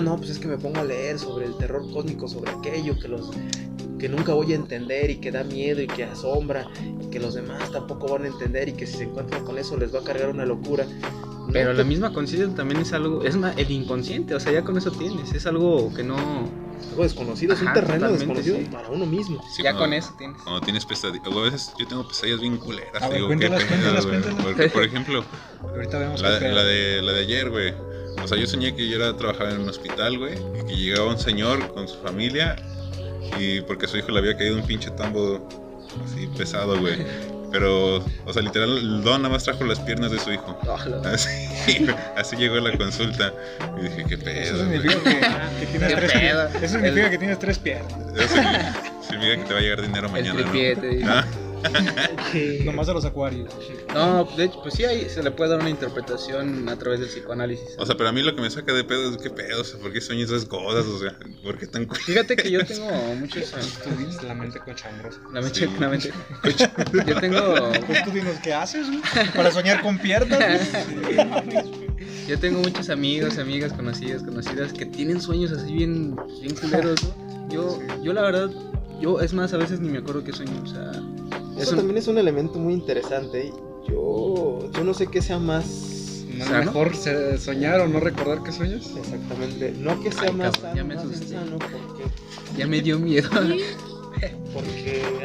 [SPEAKER 1] no, pues es que me pongo a leer sobre el terror cósmico, sobre aquello que nunca voy a entender y que da miedo y que asombra y que los demás tampoco van a entender y que si se encuentran con eso les va a cargar una locura. No,
[SPEAKER 3] Pero la misma conciencia también es algo, el inconsciente, o sea, ya con eso tienes, es algo que no...
[SPEAKER 1] algo desconocido, es un
[SPEAKER 3] Ajá,
[SPEAKER 1] terreno
[SPEAKER 3] totalmente,
[SPEAKER 1] desconocido
[SPEAKER 3] sí.
[SPEAKER 1] para uno mismo.
[SPEAKER 4] Sí,
[SPEAKER 3] ya
[SPEAKER 4] cuando-
[SPEAKER 3] con eso tienes.
[SPEAKER 4] Cuando tienes pesadillas, a veces yo tengo pesadillas bien culeras.
[SPEAKER 2] A ver,
[SPEAKER 4] Digo,
[SPEAKER 2] cuéntalas,
[SPEAKER 4] qué pedo,
[SPEAKER 2] cuéntalas,
[SPEAKER 4] güey.
[SPEAKER 2] cuéntalas.
[SPEAKER 4] Porque, por ejemplo,
[SPEAKER 2] Ahorita vemos
[SPEAKER 4] la
[SPEAKER 2] qué pedo.
[SPEAKER 4] de ayer, güey. O sea, yo soñé que yo trabajaba en un hospital, güey, y que llegaba un señor con su familia y porque a su hijo le había caído un pinche tambo así pesado, güey. Pero, o sea, literal, el don nada más trajo las piernas de su hijo. Así llegó a la consulta. Y dije, qué
[SPEAKER 2] Eso
[SPEAKER 4] pedo, güey.
[SPEAKER 2] significa que tienes
[SPEAKER 3] Qué
[SPEAKER 2] tres
[SPEAKER 3] pedo.
[SPEAKER 2] piernas. Eso significa que tienes 3 piernas.
[SPEAKER 4] Eso significa que te va a llegar dinero
[SPEAKER 3] El
[SPEAKER 4] mañana,
[SPEAKER 3] tripié,
[SPEAKER 4] ¿no?
[SPEAKER 3] te digo.
[SPEAKER 4] Ah,
[SPEAKER 2] Nomás a los acuarios.
[SPEAKER 3] No, de hecho, pues sí, ahí se le puede dar una interpretación a través del psicoanálisis.
[SPEAKER 4] O sea, pero a mí lo que me saca de pedo es qué pedo, o sea, ¿por qué sueñas esas cosas? O sea, ¿por qué tan
[SPEAKER 3] Fíjate que yo tengo muchos...
[SPEAKER 2] Tú dices la mente cochambrosa.
[SPEAKER 4] Sí.
[SPEAKER 3] Yo tengo...
[SPEAKER 2] Pues tú dinos, ¿qué haces, güey? Para soñar con piernas.
[SPEAKER 3] Yo tengo muchos amigos, amigas, conocidas que tienen sueños así bien culeros, ¿no? Yo la verdad, es más, a veces ni me acuerdo qué sueño, o sea...
[SPEAKER 1] Eso también es un elemento muy interesante. Yo no sé qué sea más.
[SPEAKER 6] Mejor soñar o no recordar que sueñas.
[SPEAKER 1] Exactamente. No que sea
[SPEAKER 3] Ay,
[SPEAKER 1] más
[SPEAKER 3] cabrón, ya me
[SPEAKER 1] más
[SPEAKER 3] asusté.
[SPEAKER 1] sano, porque
[SPEAKER 3] Ya me dio miedo.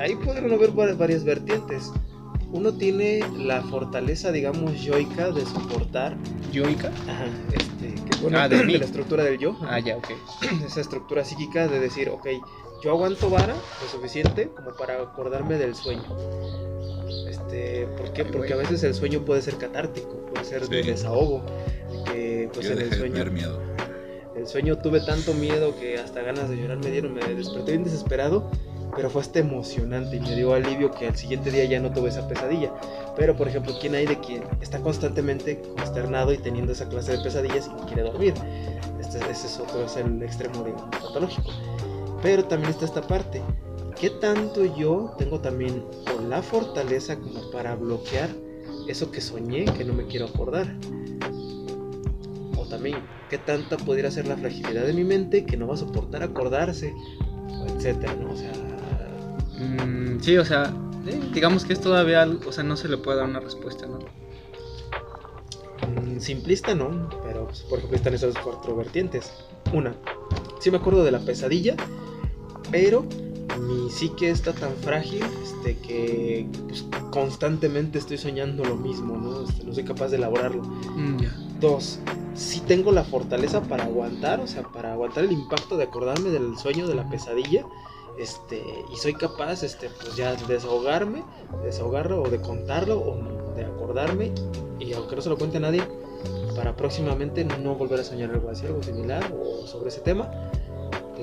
[SPEAKER 1] ahí podrán haber varias vertientes. Uno tiene la fortaleza, digamos, yoica de soportar,
[SPEAKER 3] ¿Yoica?
[SPEAKER 1] de
[SPEAKER 3] de mí.
[SPEAKER 1] la estructura del yo,
[SPEAKER 3] Ah, ya, ok.
[SPEAKER 1] esa estructura psíquica de decir, ok, yo aguanto vara lo suficiente como para acordarme del sueño. ¿Por qué? Porque a veces el sueño puede ser catártico, puede ser de
[SPEAKER 4] Sí.
[SPEAKER 1] desahogo, que pues
[SPEAKER 4] yo
[SPEAKER 1] en el
[SPEAKER 4] dejé de
[SPEAKER 1] sueño
[SPEAKER 4] tener miedo.
[SPEAKER 1] el sueño tuve tanto miedo que hasta ganas de llorar me dieron, me desperté bien desesperado, pero fue hasta emocionante y me dio alivio que al siguiente día ya no tuve esa pesadilla. Pero por ejemplo, ¿quién hay de quien está constantemente consternado y teniendo esa clase de pesadillas y no quiere dormir? Ese es otro, es el extremo, digamos, patológico. Pero también está esta parte. ¿Qué tanto yo tengo también o la fortaleza como para bloquear eso que soñé que no me quiero acordar? O también, ¿qué tanta pudiera ser la fragilidad de mi mente que no va a soportar acordarse? Etcétera, ¿no? O sea,
[SPEAKER 3] Sí, o sea, digamos que es todavía, o sea, no se le puede dar una respuesta, ¿no?
[SPEAKER 1] simplista no, pero pues, por ejemplo están esas 4 vertientes. Una, sí me acuerdo de la pesadilla, pero mi psique está tan frágil que pues, constantemente estoy soñando lo mismo, ¿no? No soy capaz de elaborarlo.
[SPEAKER 3] Ya.
[SPEAKER 1] 2, sí tengo la fortaleza para aguantar, o sea, para aguantar el impacto de acordarme del sueño, de la pesadilla, y soy capaz, pues ya de desahogarlo o de contarlo o de acordarme, y aunque no se lo cuente a nadie, para próximamente no volver a soñar algo así, algo similar o sobre ese tema.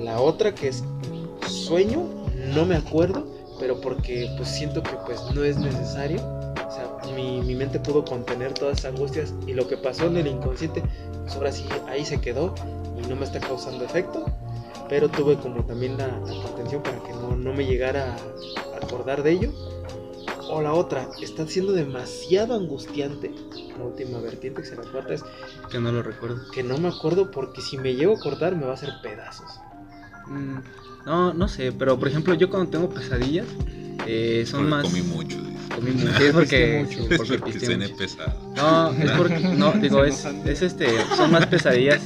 [SPEAKER 1] La otra que es sueño, no me acuerdo, pero porque pues siento que pues no es necesario. O sea, mi mente pudo contener todas esas angustias y lo que pasó en el inconsciente, pues ahora sí ahí se quedó y no me está causando efecto. Pero tuve como también la contención para que no me llegara a acordar de ello. O la otra, está siendo demasiado angustiante. La última vertiente, que se la cuarta, es
[SPEAKER 3] Que no lo recuerdo.
[SPEAKER 1] que no me acuerdo porque si me llego a acordar me va a hacer pedazos.
[SPEAKER 3] No sé, pero por ejemplo, yo cuando tengo pesadillas, son
[SPEAKER 4] Porque
[SPEAKER 3] más...
[SPEAKER 4] comí mucho.
[SPEAKER 3] Comí mucho. Sí, es porque...
[SPEAKER 4] Es
[SPEAKER 3] porque
[SPEAKER 4] porque
[SPEAKER 3] pisteé
[SPEAKER 4] cené
[SPEAKER 3] mucho.
[SPEAKER 4] pesado.
[SPEAKER 3] No, es porque... No, digo, son más pesadillas,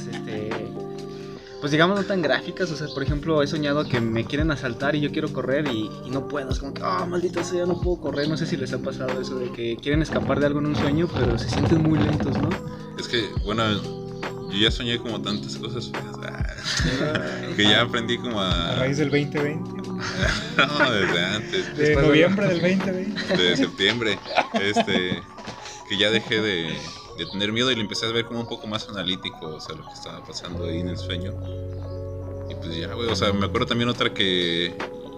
[SPEAKER 3] pues digamos no tan gráficas, o sea, por ejemplo, he soñado que me quieren asaltar y yo quiero correr y no puedo, es como que, maldita sea, no puedo correr, no sé si les ha pasado eso de que quieren escapar de algo en un sueño, pero se sienten muy lentos, ¿no?
[SPEAKER 4] Es que, bueno, yo ya soñé como tantas cosas feas, que ya aprendí como
[SPEAKER 2] A
[SPEAKER 4] a...
[SPEAKER 2] raíz del 2020.
[SPEAKER 4] No, desde antes,
[SPEAKER 2] De
[SPEAKER 3] Después de-
[SPEAKER 2] noviembre del 2020.
[SPEAKER 4] de septiembre, que ya dejé de tener miedo y lo empecé a ver como un poco más analítico, o sea, lo que estaba pasando ahí en el sueño. Y pues ya, güey, o sea, me acuerdo también otra que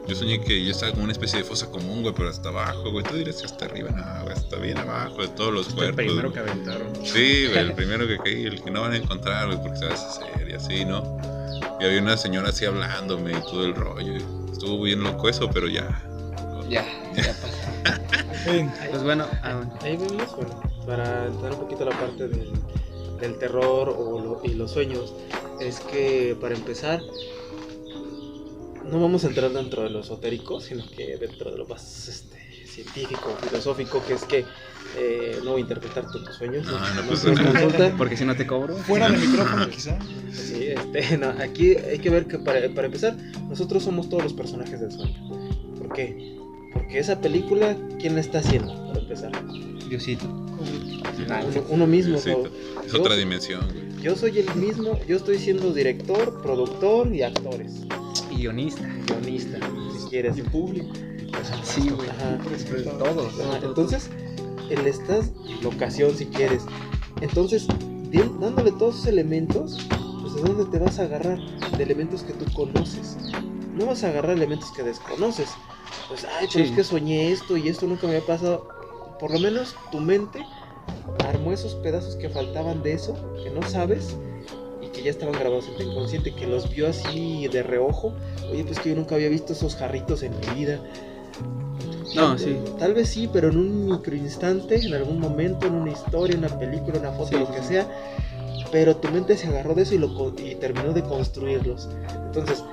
[SPEAKER 4] yo soñé que yo estaba como una especie de fosa común, güey, pero hasta abajo, güey. Tú dirás que hasta arriba, no, güey, hasta bien abajo de todos los cuerpos.
[SPEAKER 6] El primero que aventaron.
[SPEAKER 4] Sí, güey, el primero que caí, el que no van a encontrar, güey, porque se va a hacer y así, ¿no? Y había una señora así hablándome y todo el rollo. Y estuvo bien loco eso, pero ya.
[SPEAKER 3] Ya pasa. Pues bueno,
[SPEAKER 1] Ahí vemos, bueno, para entrar un poquito a la parte del terror y los sueños, es que para empezar, no vamos a entrar dentro de lo esotérico, sino que dentro de lo más científico, filosófico, que es que no voy a interpretar tus sueños.
[SPEAKER 4] No, pues,
[SPEAKER 1] consulta.
[SPEAKER 3] porque si no te cobro.
[SPEAKER 2] Fuera del micrófono, quizá.
[SPEAKER 1] Sí, no, aquí hay que ver que para empezar, nosotros somos todos los personajes del sueño. ¿Por qué? Porque esa película, ¿quién la está haciendo? Para empezar,
[SPEAKER 3] Diosito.
[SPEAKER 1] uno mismo.
[SPEAKER 4] Sí, es otra dimensión, güey.
[SPEAKER 1] Yo soy el mismo, yo estoy siendo director, productor y actores.
[SPEAKER 3] Y guionista.
[SPEAKER 1] Guionista, si quieres.
[SPEAKER 2] Y público.
[SPEAKER 3] Sí, güey.
[SPEAKER 1] Ajá.
[SPEAKER 3] Todos.
[SPEAKER 1] Entonces, el estás locación si quieres. Entonces, dándole todos esos elementos, pues ¿de dónde te vas a agarrar? De elementos que tú conoces. No vas a agarrar elementos que desconoces. Pues, ay, pero
[SPEAKER 3] Sí.
[SPEAKER 1] es que soñé esto y esto nunca me había pasado. Por lo menos tu mente armó esos pedazos que faltaban de eso, que no sabes, y que ya estaban grabados en tu inconsciente, que los vio así de reojo. Oye, pues que yo nunca había visto esos jarritos en mi vida.
[SPEAKER 3] No, sí.
[SPEAKER 1] Tal vez sí, pero en un microinstante, en algún momento, en una historia, una película, una foto,
[SPEAKER 3] Sí,
[SPEAKER 1] lo que sea. Pero tu mente se agarró de eso y terminó de construirlos. Entonces,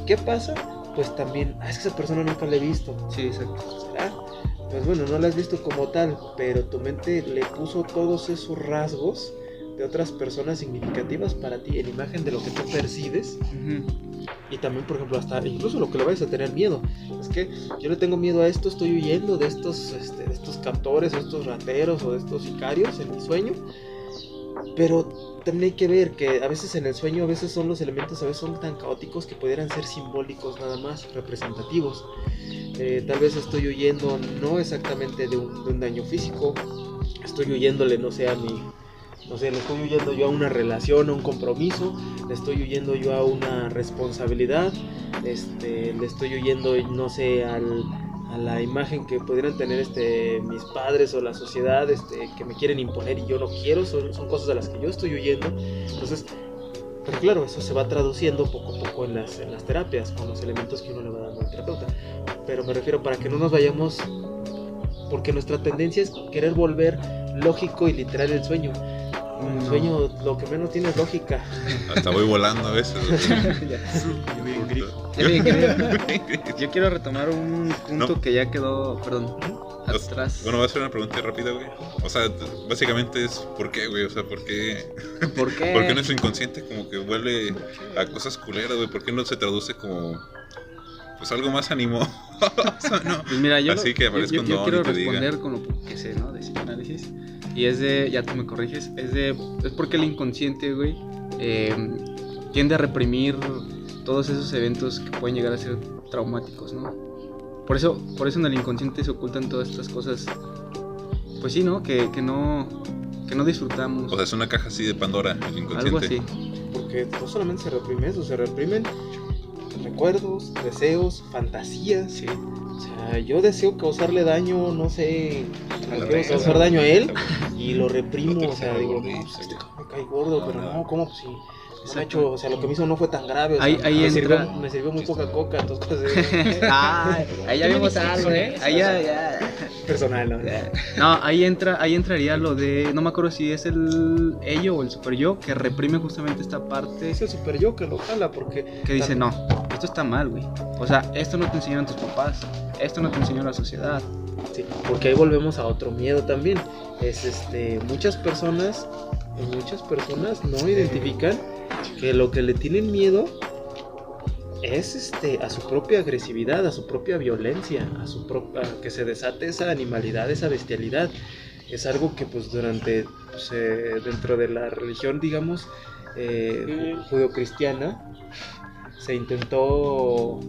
[SPEAKER 1] ¿qué pasa? Pues también, es que esa persona nunca la he visto.
[SPEAKER 3] Sí, exacto.
[SPEAKER 1] ¿Será? Pues bueno, no la has visto como tal, pero tu mente le puso todos esos rasgos de otras personas significativas para ti en imagen de lo que tú percibes. Y también, por ejemplo, hasta incluso lo que le vayas a tener miedo. Es que yo le tengo miedo a esto, estoy huyendo de estos captores, o estos rateros, o de estos sicarios en mi sueño. Pero también hay que ver que a veces en el sueño, a veces son los elementos, a veces son tan caóticos que pudieran ser simbólicos nada más, representativos. Tal vez estoy huyendo no exactamente de un daño físico, estoy huyéndole, no sé, le estoy huyendo yo a una relación, a un compromiso, le estoy huyendo yo a una responsabilidad, le estoy huyendo, no sé, a la imagen que pudieran tener mis padres o la sociedad que me quieren imponer y yo no quiero, son cosas de las que yo estoy huyendo. Entonces, pero claro, eso se va traduciendo poco a poco en las terapias, con los elementos que uno le va dando al terapeuta. Pero me refiero para que no nos vayamos, porque nuestra tendencia es querer volver lógico y literal el sueño. El sueño lo que menos tiene es lógica.
[SPEAKER 4] Hasta voy volando a veces.
[SPEAKER 3] Yo quiero retomar un punto
[SPEAKER 4] No.
[SPEAKER 3] que ya quedó, perdón, atrás.
[SPEAKER 4] Bueno, voy a hacer una pregunta rápida, güey. O sea, básicamente es ¿por qué, güey? O sea, ¿por qué?
[SPEAKER 3] ¿Por qué?
[SPEAKER 4] ¿Por qué nuestro inconsciente como que vuelve a cosas culeras, güey? ¿Por qué no se traduce como pues algo más animoso, ¿no?
[SPEAKER 3] Pues mira,
[SPEAKER 4] Así que aparezca un don
[SPEAKER 3] quiero
[SPEAKER 4] y te diga.
[SPEAKER 3] responder con lo que sé, ¿no? De psicoanálisis. Y ya tú me corriges, es porque el inconsciente, güey, tiende a reprimir todos esos eventos que pueden llegar a ser traumáticos, ¿no? Por eso en el inconsciente se ocultan todas estas cosas, pues sí, ¿no? Que no disfrutamos.
[SPEAKER 4] O sea, es una caja así de Pandora, el inconsciente.
[SPEAKER 3] Algo así.
[SPEAKER 1] Porque no solamente se reprime eso, se reprimen recuerdos, deseos, fantasías.
[SPEAKER 3] Sí.
[SPEAKER 1] O sea, yo deseo causarle daño, no sé, quiero causar daño a él y lo reprimo. O sea, digo, no, pues este cabrón me cae gordo, pero no, ¿cómo? Pues sí. Me ha hecho, o sea, lo que me hizo no fue tan grave. O sea,
[SPEAKER 3] Ahí entra.
[SPEAKER 1] me sirvió muy poca coca, entonces cosas
[SPEAKER 3] Ahí ya vimos algo, ¿eh? Ahí ya.
[SPEAKER 1] personal, ¿no?
[SPEAKER 3] No, ahí entraría lo de, no me acuerdo si es el ello o el super yo que reprime justamente esta parte
[SPEAKER 1] Es el super yo que lo jala porque
[SPEAKER 3] que dice, no, esto está mal, güey. O sea, esto no te enseñaron tus papás, esto no te enseñó la sociedad.
[SPEAKER 1] sí, porque ahí volvemos a otro miedo también. Es muchas personas no identifican que lo que le tienen miedo es a su propia agresividad, a su propia violencia, a que se desate esa animalidad, esa bestialidad. Es algo que pues dentro de la religión, digamos, judeocristiana, se intentó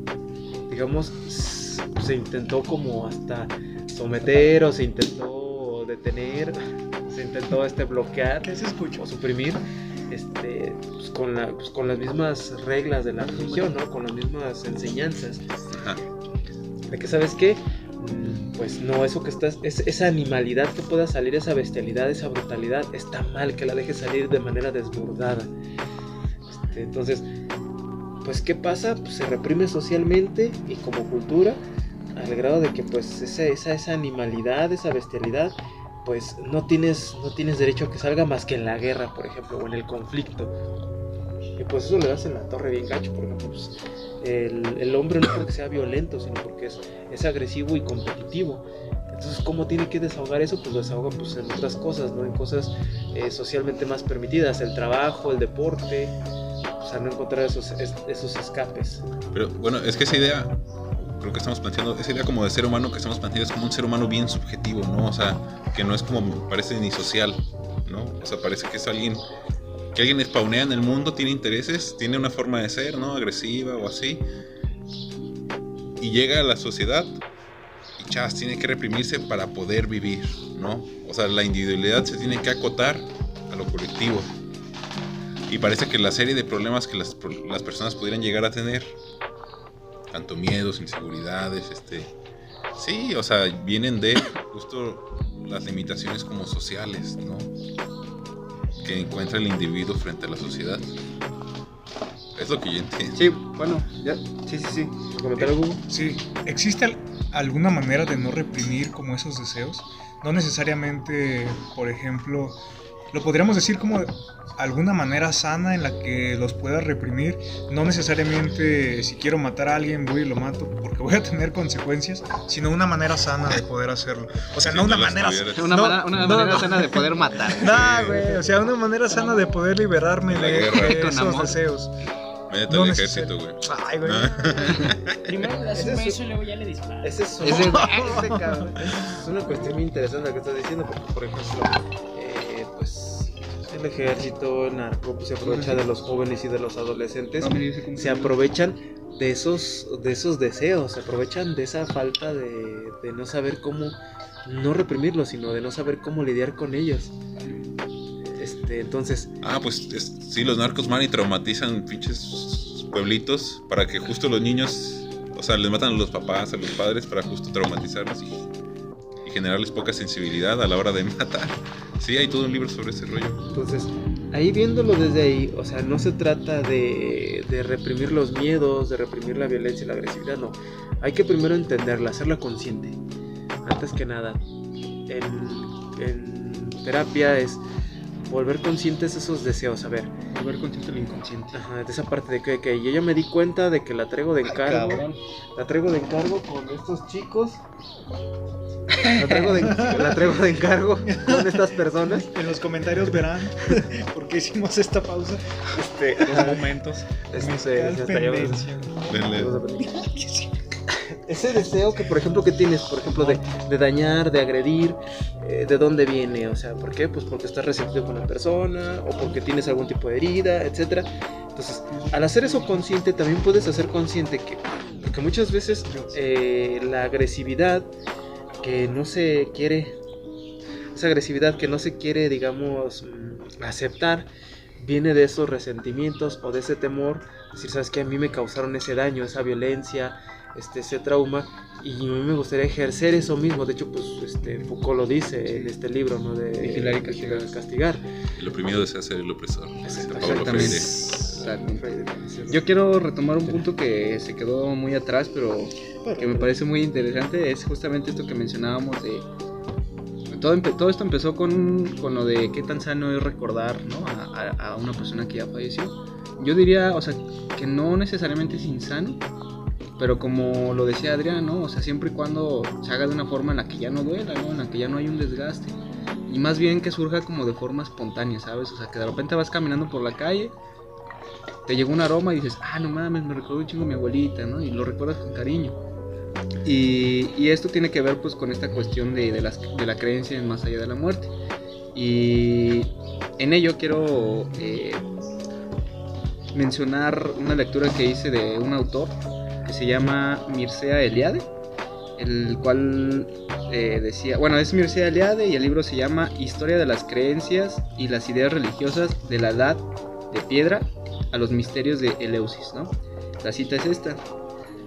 [SPEAKER 1] como hasta someter o se intentó detener, se intentó bloquear o suprimir pues con las mismas reglas de la religión, ¿no? Con las mismas enseñanzas.
[SPEAKER 4] Ajá.
[SPEAKER 1] De que, ¿sabes qué? Pues no, eso que estás, esa animalidad que pueda salir, esa bestialidad, esa brutalidad, está mal que la dejes salir de manera desbordada. Entonces, pues ¿qué pasa? Pues se reprime socialmente y como cultura, al grado de que pues esa animalidad, esa bestialidad, pues no tienes derecho a que salga más que en la guerra, por ejemplo, o en el conflicto. Y pues eso le das en la torre bien gacho, porque pues, el hombre no porque sea violento, sino porque es agresivo y competitivo. Entonces, ¿cómo tiene que desahogar eso? Pues lo desahoga pues, en otras cosas, ¿no? En cosas socialmente más permitidas, el trabajo, el deporte, o sea, no encontrar esos escapes.
[SPEAKER 4] Pero bueno, es que esa idea, creo que estamos planteando, esa idea como de ser humano que estamos planteando es como un ser humano bien subjetivo, ¿no? O sea, que no es como, parece ni social, ¿no? O sea, parece que es alguien spawnea en el mundo, tiene intereses, tiene una forma de ser, ¿no? Agresiva o así. Y llega a la sociedad y tiene que reprimirse para poder vivir, ¿no? O sea, la individualidad se tiene que acotar a lo colectivo. Y parece que la serie de problemas que las personas pudieran llegar a tener, tanto miedos, inseguridades, sí, o sea, vienen de justo las limitaciones como sociales, ¿no? Que encuentra el individuo frente a la sociedad. Es lo que yo entiendo.
[SPEAKER 3] Sí, bueno, ya, sí.
[SPEAKER 1] ¿Comentar algo?
[SPEAKER 2] Sí, ¿existe alguna manera de no reprimir como esos deseos? No necesariamente, por ejemplo, lo podríamos decir como alguna manera sana en la que los pueda reprimir. No necesariamente si quiero matar a alguien voy y lo mato porque voy a tener consecuencias, sino una manera sana de poder hacerlo. O sea,
[SPEAKER 4] Si
[SPEAKER 2] no una
[SPEAKER 4] no las
[SPEAKER 2] manera
[SPEAKER 4] tuvieras.
[SPEAKER 3] Una manera sana de poder matar.
[SPEAKER 2] No, güey, o sea, una manera sana de poder liberarme
[SPEAKER 4] En la
[SPEAKER 2] de
[SPEAKER 4] guerra.
[SPEAKER 2] esos
[SPEAKER 3] Con amor.
[SPEAKER 2] deseos.
[SPEAKER 4] Métete
[SPEAKER 2] No
[SPEAKER 4] al
[SPEAKER 2] necesario.
[SPEAKER 4] ejército, güey.
[SPEAKER 2] Ay, güey.
[SPEAKER 5] Primero le das un beso y luego ya le disparas.
[SPEAKER 1] Ese es cabrón. Es una cuestión muy interesante la que estás diciendo, porque por ejemplo, pues el ejército, el narco, pues, se aprovecha de los jóvenes y de los adolescentes, se aprovechan de esos deseos, se aprovechan de esa falta de no saber cómo no reprimirlos, sino de no saber cómo lidiar con ellos. Entonces,
[SPEAKER 4] Pues sí, los narcos van y traumatizan pinches pueblitos para que justo los niños, o sea, les matan a los papás, a los padres para justo traumatizarlos y generarles poca sensibilidad a la hora de matar. Sí, hay todo un libro sobre ese rollo.
[SPEAKER 1] Entonces, ahí viéndolo desde ahí, o sea, no se trata de reprimir los miedos, de reprimir la violencia y la agresividad, no. Hay que primero entenderla, hacerla consciente. Antes que nada, en terapia es volver conscientes esos deseos, a ver.
[SPEAKER 3] Volver consciente del inconsciente.
[SPEAKER 1] Ajá, de esa parte de que yo ya me di cuenta de que la traigo de encargo. La traigo de encargo con estos chicos. La traigo de encargo con estas personas.
[SPEAKER 2] En los comentarios verán por qué hicimos esta pausa.
[SPEAKER 6] Los momentos.
[SPEAKER 1] Ese deseo que, por ejemplo, que tienes, por ejemplo, de dañar, de agredir, ¿de dónde viene? O sea, ¿por qué? Pues porque estás resentido con la persona, o porque tienes algún tipo de herida, etcétera. Entonces, al hacer eso consciente, también puedes hacer consciente porque muchas veces la agresividad que no se quiere, esa agresividad que no se quiere, digamos, aceptar, viene de esos resentimientos o de ese temor, decir, ¿sabes qué? A mí me causaron ese daño, esa violencia, ese trauma, y a mí me gustaría ejercer eso mismo. De hecho, pues Foucault lo dice en este libro, ¿no? De
[SPEAKER 3] Vigilar y castigar.
[SPEAKER 4] El oprimido desea ser el opresor.
[SPEAKER 3] Exactamente. Yo quiero retomar un punto que se quedó muy atrás, pero que me parece muy interesante. Es justamente esto que mencionábamos de todo esto empezó con lo de qué tan sano es recordar, ¿no? a una persona que ya falleció. Yo diría, o sea, que no necesariamente es insano, pero como lo decía Adrián, ¿no? O sea, siempre y cuando se haga de una forma en la que ya no duela, ¿no? En la que ya no hay un desgaste. Y más bien que surja como de forma espontánea, ¿sabes? O sea, que de repente vas caminando por la calle, te llegó un aroma y dices, no mames, me recordó un chingo a mi abuelita, ¿no? Y lo recuerdas con cariño. Y esto tiene que ver pues con esta cuestión de la creencia en más allá de la muerte. Y en ello quiero mencionar una lectura que hice de un autor que se llama Mircea Eliade. el cual decía, bueno, es Mircea Eliade y el libro se llama Historia de las creencias y las ideas religiosas de la Edad de Piedra a los misterios de Eleusis, ¿no? La cita es esta: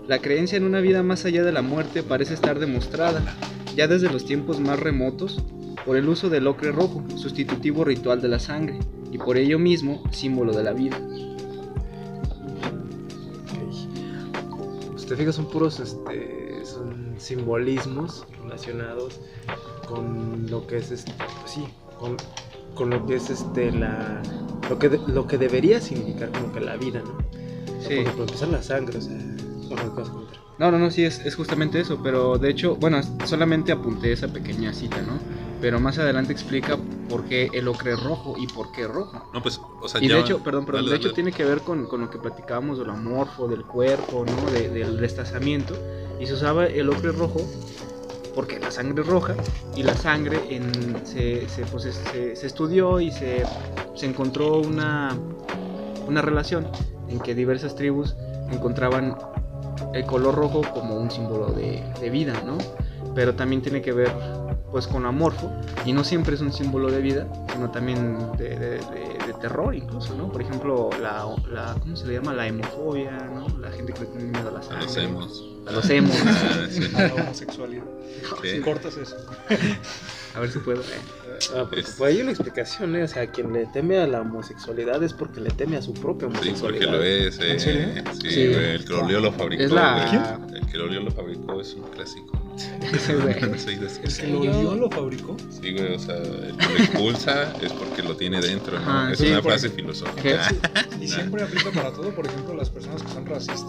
[SPEAKER 3] la creencia en una vida más allá de la muerte parece estar demostrada, ya desde los tiempos más remotos, por el uso del ocre rojo, sustitutivo ritual de la sangre, y por ello mismo símbolo de la vida.
[SPEAKER 1] Pues te fijas, son puros son simbolismos relacionados con lo que es pues sí, con lo que es lo que debería significar como que la vida, ¿no?
[SPEAKER 3] Sí.
[SPEAKER 1] Por ejemplo, empezar la sangre, o sea,
[SPEAKER 3] No, sí, es justamente eso, pero de hecho, bueno, solamente apunté esa pequeña cita, ¿no? Pero más adelante explica por qué el ocre es rojo y por qué rojo.
[SPEAKER 4] No, pues, o sea,
[SPEAKER 3] Y
[SPEAKER 4] ya...
[SPEAKER 3] de hecho, perdón,
[SPEAKER 4] Dale,
[SPEAKER 3] de hecho
[SPEAKER 4] dale.
[SPEAKER 3] tiene que ver con lo que platicábamos del amorfo, del cuerpo, ¿no? Del destazamiento. Y se usaba el ocre rojo porque la sangre es roja, y la sangre se estudió y se encontró una relación en que diversas tribus encontraban el color rojo como un símbolo de vida, ¿no? Pero también tiene que ver pues con amorfo, y no siempre es un símbolo de vida, sino también de terror incluso, ¿no? Por ejemplo, ¿cómo se le llama? La hemofobia, ¿no? La gente que le tiene miedo a la sangre. A los emos.
[SPEAKER 4] Ah, sí.
[SPEAKER 2] A la homosexualidad.
[SPEAKER 4] Sí.
[SPEAKER 2] Cortas eso.
[SPEAKER 3] A ver si puedo.
[SPEAKER 1] pues hay una explicación, ¿eh? O sea, quien le teme a la homosexualidad es porque le teme a su propia
[SPEAKER 4] Sí,
[SPEAKER 1] homosexualidad.
[SPEAKER 4] porque lo es.
[SPEAKER 2] ¿En serio?
[SPEAKER 4] Sí,
[SPEAKER 1] Sí.
[SPEAKER 4] güey, el que lo olió lo fabricó.
[SPEAKER 3] Es la-
[SPEAKER 4] güey. El que lo olió lo fabricó es un clásico.
[SPEAKER 3] Ese güey.
[SPEAKER 4] Sí, de-
[SPEAKER 2] ¿El que lo olió lo fabricó?
[SPEAKER 4] Sí, güey, o sea, el que lo expulsa es porque lo tiene dentro, ¿no?
[SPEAKER 3] Ajá,
[SPEAKER 4] Es
[SPEAKER 3] sí,
[SPEAKER 4] una
[SPEAKER 2] porque-
[SPEAKER 4] frase filosófica.
[SPEAKER 3] ¿Qué?
[SPEAKER 2] Y siempre aplica para todo, por ejemplo, las personas que son racistas.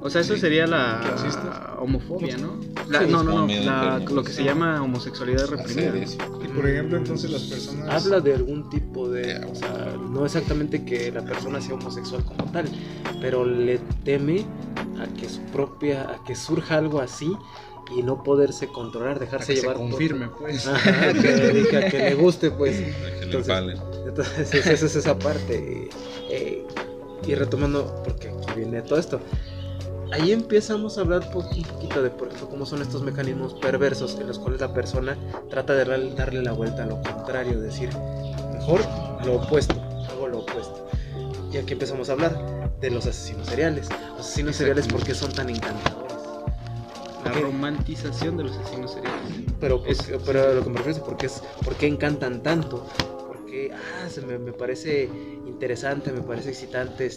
[SPEAKER 3] O sea, eso
[SPEAKER 4] Sí.
[SPEAKER 3] sería la
[SPEAKER 2] ¿Clasistas?
[SPEAKER 3] homofobia, ¿no?
[SPEAKER 4] Sí,
[SPEAKER 3] No,
[SPEAKER 4] miedo interno.
[SPEAKER 3] lo que se llama homosexualidad reprimida.
[SPEAKER 4] Hacer eso.
[SPEAKER 2] Y por ejemplo, entonces las personas...
[SPEAKER 1] Habla de algún tipo o sea, no exactamente que la persona sea homosexual como tal, pero le teme a que surja algo así y no poderse controlar, dejarse
[SPEAKER 6] que se
[SPEAKER 1] llevar por-
[SPEAKER 6] confirme, pues.
[SPEAKER 1] Ajá, que le guste, pues.
[SPEAKER 4] A que le
[SPEAKER 1] Entonces,
[SPEAKER 4] empalen.
[SPEAKER 1] Entonces, esa es esa parte. Y retomando, porque aquí viene todo esto. Ahí empezamos a hablar un poquito de, por ejemplo, cómo son estos mecanismos perversos en los cuales la persona trata de darle la vuelta a lo contrario, decir, mejor lo opuesto, hago lo opuesto. Y aquí empezamos a hablar de los asesinos seriales. Los asesinos seriales, ¿por qué son tan encantadores?
[SPEAKER 3] La
[SPEAKER 1] ¿Por qué?
[SPEAKER 3] romantización de los asesinos seriales.
[SPEAKER 1] Pero
[SPEAKER 3] Es-
[SPEAKER 1] a lo que me refiero es ¿por qué encantan tanto? Porque me parece interesante, me parece excitante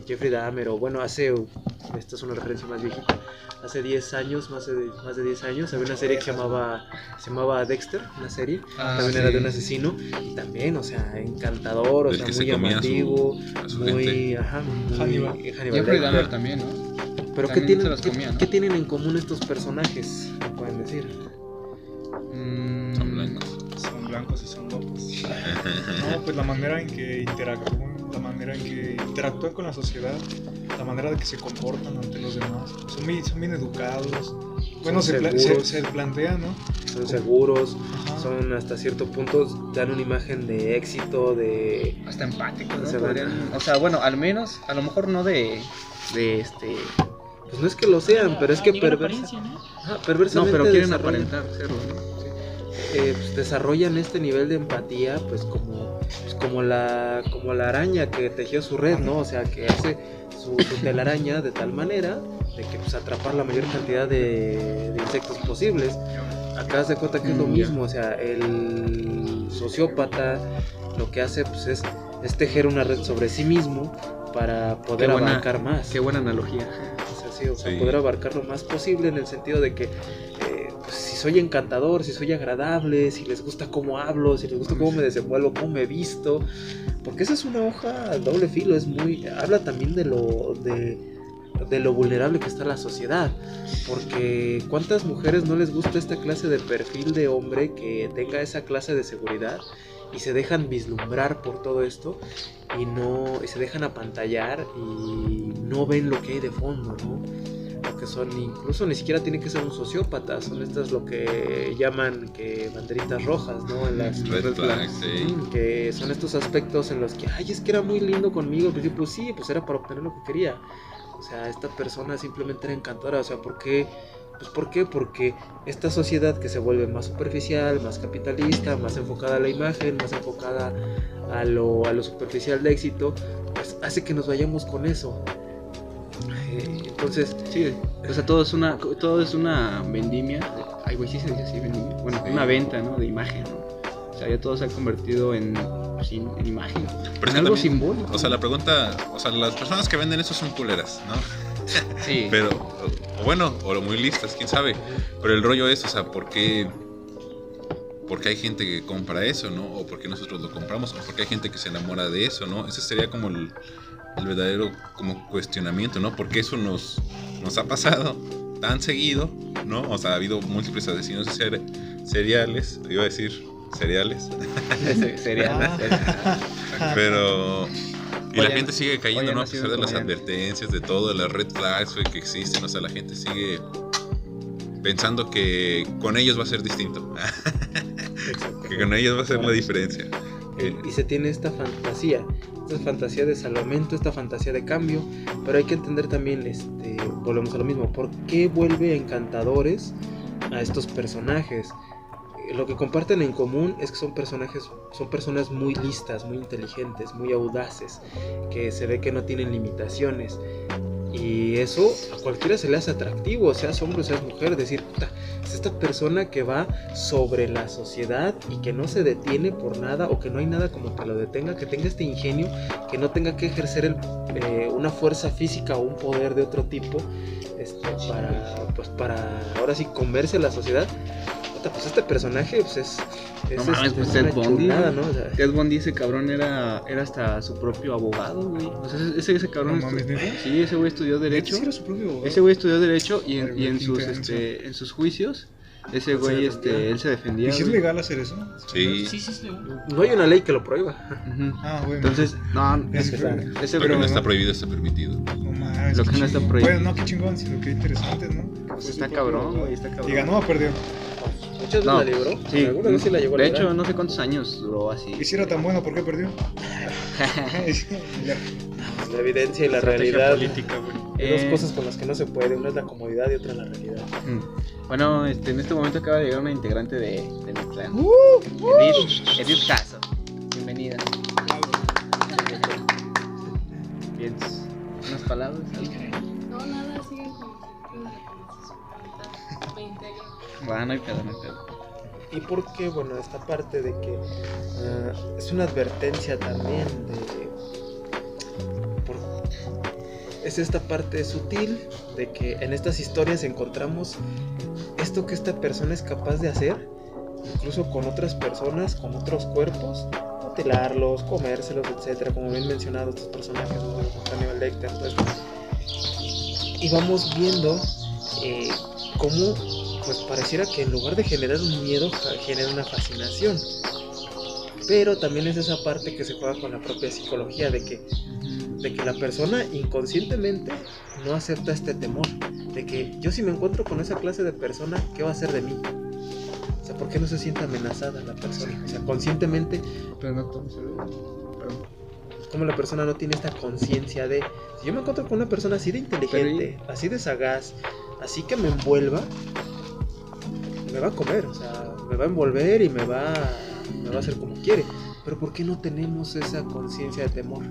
[SPEAKER 1] Jeffrey Dahmer, o bueno, esta es una referencia más viejita, hace 10 años, más de 10 años, había una serie que se llamaba Dexter, una serie, también
[SPEAKER 6] sí.
[SPEAKER 1] era de un asesino, y también, o sea, encantador, o
[SPEAKER 4] El
[SPEAKER 1] sea,
[SPEAKER 4] que se
[SPEAKER 1] muy
[SPEAKER 4] comía
[SPEAKER 1] llamativo,
[SPEAKER 4] a su
[SPEAKER 1] muy,
[SPEAKER 4] gente.
[SPEAKER 1] ajá, muy
[SPEAKER 2] Hannibal.
[SPEAKER 1] Hannibal
[SPEAKER 6] Jeffrey
[SPEAKER 1] Lecter.
[SPEAKER 6] Dahmer también, ¿no?
[SPEAKER 1] Pero ¿qué
[SPEAKER 6] también
[SPEAKER 1] tienen,
[SPEAKER 6] se los comía, ¿no?
[SPEAKER 1] ¿qué tienen en común estos personajes? ¿Me pueden decir?
[SPEAKER 4] Son blancos.
[SPEAKER 2] Son blancos y son guapos. No, pues la manera en que interactúan con la sociedad, la manera de que se comportan ante los demás. Son bien educados. Bueno, se
[SPEAKER 1] seguros.
[SPEAKER 2] plantea, ¿no?
[SPEAKER 1] Son seguros,
[SPEAKER 2] Ajá.
[SPEAKER 1] son hasta cierto punto, dan una imagen de éxito, de...
[SPEAKER 3] Hasta empáticos, ¿no?
[SPEAKER 1] Se
[SPEAKER 3] Podrían- o sea, bueno, al menos, a lo mejor no de
[SPEAKER 1] Pues no es que lo sean, pero es que
[SPEAKER 5] A nivel
[SPEAKER 1] perversa,
[SPEAKER 5] apariencia, ¿no?
[SPEAKER 1] ajá,
[SPEAKER 3] no,
[SPEAKER 1] perversamente
[SPEAKER 3] pero quieren
[SPEAKER 1] desarrollan-
[SPEAKER 3] aparentar serlo, ¿no?
[SPEAKER 1] pues desarrollan este nivel de empatía, pues como la araña que tejió su red, ¿no? O sea, que hace su telaraña de tal manera de que pues atrapar la mayor cantidad de insectos posibles. Acá se cuenta que es lo
[SPEAKER 3] Ya.
[SPEAKER 1] mismo, o sea, el sociópata lo que hace pues es tejer una red sobre sí mismo para poder
[SPEAKER 3] Qué buena-
[SPEAKER 1] abarcar más.
[SPEAKER 3] Qué buena analogía.
[SPEAKER 1] O sea, sí, o sea,
[SPEAKER 4] Sí.
[SPEAKER 1] poder abarcar lo más posible en el sentido de que pues, si soy encantador, si soy agradable, si les gusta cómo hablo, si les gusta cómo me desenvuelvo, cómo me visto, porque esa es una hoja a doble filo, habla también de lo vulnerable que está la sociedad, porque cuántas mujeres no les gusta esta clase de perfil de hombre que tenga esa clase de seguridad y se dejan vislumbrar por todo esto y se dejan apantallar y no ven lo que hay de fondo, ¿no? Lo que son, incluso ni siquiera tiene que ser un sociópata, son estas lo que llaman que banderitas rojas, ¿no? En las
[SPEAKER 4] Red flags, sí.
[SPEAKER 1] que son estos aspectos en los que, ay, es que era muy lindo conmigo al principio, pues sí, pues era para obtener lo que quería. O sea, esta persona simplemente era encantadora, o sea, ¿por qué Pues ¿por qué? Porque esta sociedad que se vuelve más superficial, más capitalista, más enfocada a la imagen, más enfocada a lo superficial de éxito, pues hace que nos vayamos con eso. Entonces,
[SPEAKER 3] Sí, o sea, todo es una vendimia. Ay, güey, sí se dice así, vendimia. Bueno, una venta, ¿no? De imagen, ¿no? O sea, ya todo se ha convertido en imagen.
[SPEAKER 4] Pero
[SPEAKER 3] En
[SPEAKER 4] es que
[SPEAKER 3] algo
[SPEAKER 4] también,
[SPEAKER 3] simbólico.
[SPEAKER 4] o sea, la pregunta, o sea, las personas que venden eso son culeras, ¿no?
[SPEAKER 3] Sí.
[SPEAKER 4] Pero, o bueno, o muy listas, quién sabe. Pero el rollo es, o sea, ¿por qué hay gente que compra eso, ¿no? O por qué nosotros lo compramos, o por qué hay gente que se enamora de eso, ¿no? Ese sería como el verdadero como cuestionamiento, ¿no? Porque eso nos ha pasado tan seguido, ¿no? O sea, ha habido múltiples asesinos seriales, iba a decir cereales,
[SPEAKER 3] Sería.
[SPEAKER 4] pero... Y la
[SPEAKER 3] Oye,
[SPEAKER 4] gente sigue cayendo,
[SPEAKER 3] oye,
[SPEAKER 4] ¿no? A
[SPEAKER 3] nacido
[SPEAKER 4] pesar de las
[SPEAKER 3] comediante.
[SPEAKER 4] advertencias, de todo, de las red flags, güey, que existen. O sea, la gente sigue pensando que con ellos va a ser distinto. Que con ellos va a ser la diferencia.
[SPEAKER 1] y se tiene esta fantasía de salvamento, esta fantasía de cambio, pero hay que entender también, volvemos a lo mismo, ¿por qué vuelve encantadores a estos personajes? Lo que comparten en común es que son personas muy listas, muy inteligentes, muy audaces, que se ve que no tienen limitaciones. Y eso a cualquiera se le hace atractivo, seas hombre o seas mujer, decir, puta, es esta persona que va sobre la sociedad y que no se detiene por nada, o que no hay nada como que lo detenga, que tenga este ingenio, que no tenga que ejercer una fuerza física o un poder de otro tipo, para ahora sí comerse a la sociedad. Puta, pues este personaje pues es
[SPEAKER 3] No mames, pues
[SPEAKER 1] una
[SPEAKER 3] Ted Bundy,
[SPEAKER 1] chulada,
[SPEAKER 3] güey.
[SPEAKER 1] ¿no? O sea,
[SPEAKER 3] Ted Bundy, ese cabrón era hasta su propio abogado, güey. O sea, ese cabrón.
[SPEAKER 2] No mames, ¿neta?
[SPEAKER 3] Sí, ese güey estudió Derecho.
[SPEAKER 2] Sí, era su propio abogado.
[SPEAKER 3] Ese güey estudió Derecho y
[SPEAKER 2] Ay, güey,
[SPEAKER 3] en
[SPEAKER 2] qué
[SPEAKER 3] sus
[SPEAKER 2] intenso.
[SPEAKER 3] en sus juicios, ese
[SPEAKER 1] ¿Se
[SPEAKER 3] güey
[SPEAKER 1] defendía?
[SPEAKER 3] él se defendía.
[SPEAKER 2] ¿Y si es
[SPEAKER 3] güey.
[SPEAKER 2] legal hacer eso?
[SPEAKER 4] Sí.
[SPEAKER 5] Sí, sí.
[SPEAKER 1] no hay una ley que lo prohíba.
[SPEAKER 3] Ujú.
[SPEAKER 2] Ah, bueno.
[SPEAKER 3] Entonces, no,
[SPEAKER 2] Es
[SPEAKER 3] ese
[SPEAKER 4] Lo que
[SPEAKER 3] pero
[SPEAKER 4] no está prohibido está permitido.
[SPEAKER 2] No mames,
[SPEAKER 3] Lo
[SPEAKER 2] qué
[SPEAKER 3] que no está
[SPEAKER 2] chingón.
[SPEAKER 3] prohibido.
[SPEAKER 2] Bueno, no, qué chingón, sino que interesante, ¿no?
[SPEAKER 3] pues está cabrón, güey, está cabrón.
[SPEAKER 2] Y ganó o perdió.
[SPEAKER 1] Muchas veces
[SPEAKER 3] No,
[SPEAKER 1] la libró.
[SPEAKER 3] sí.
[SPEAKER 1] Alguna vez sí la llegó a
[SPEAKER 3] De
[SPEAKER 1] librar.
[SPEAKER 3] hecho, no sé cuántos años duró así.
[SPEAKER 2] Y si era tan bueno, ¿por qué perdió?
[SPEAKER 1] La evidencia y la
[SPEAKER 6] Estrategia
[SPEAKER 1] realidad.
[SPEAKER 6] política, güey.
[SPEAKER 1] Hay dos
[SPEAKER 3] Eh,
[SPEAKER 1] cosas con las que no se puede. Una es la comodidad y otra es la realidad.
[SPEAKER 3] Bueno, en este momento acaba de llegar una integrante de mi clan. Edith Caso. Bienvenida. Bien, unas palabras.
[SPEAKER 7] No, nada, siguen con me integro.
[SPEAKER 3] Bueno, no hay pedo, no hay pedo.
[SPEAKER 1] ¿Y por qué? Bueno, esta parte de que es una advertencia también es esta parte sutil de que en estas historias encontramos esto que esta persona es capaz de hacer, incluso con otras personas, con otros cuerpos, mutilarlos, comérselos, etcétera, como bien mencionado estos personajes, ¿no? Como Hannibal Lecter, todo esto. Y vamos viendo cómo pues pareciera que en lugar de generar un miedo genera una fascinación, pero también es esa parte que se juega con la propia psicología de que la persona inconscientemente no acepta este temor de que yo si me encuentro con esa clase de persona, ¿qué va a hacer de mí? O sea, ¿por qué no se siente amenazada la persona? O sea, conscientemente,
[SPEAKER 3] Pero no todo se ve.
[SPEAKER 1] como la persona no tiene esta conciencia de si yo me encuentro con una persona así de inteligente, así de sagaz, así que me envuelva, me va a comer, o sea, me va a envolver y me va a hacer como quiere. Pero ¿por qué no tenemos esa conciencia de temor?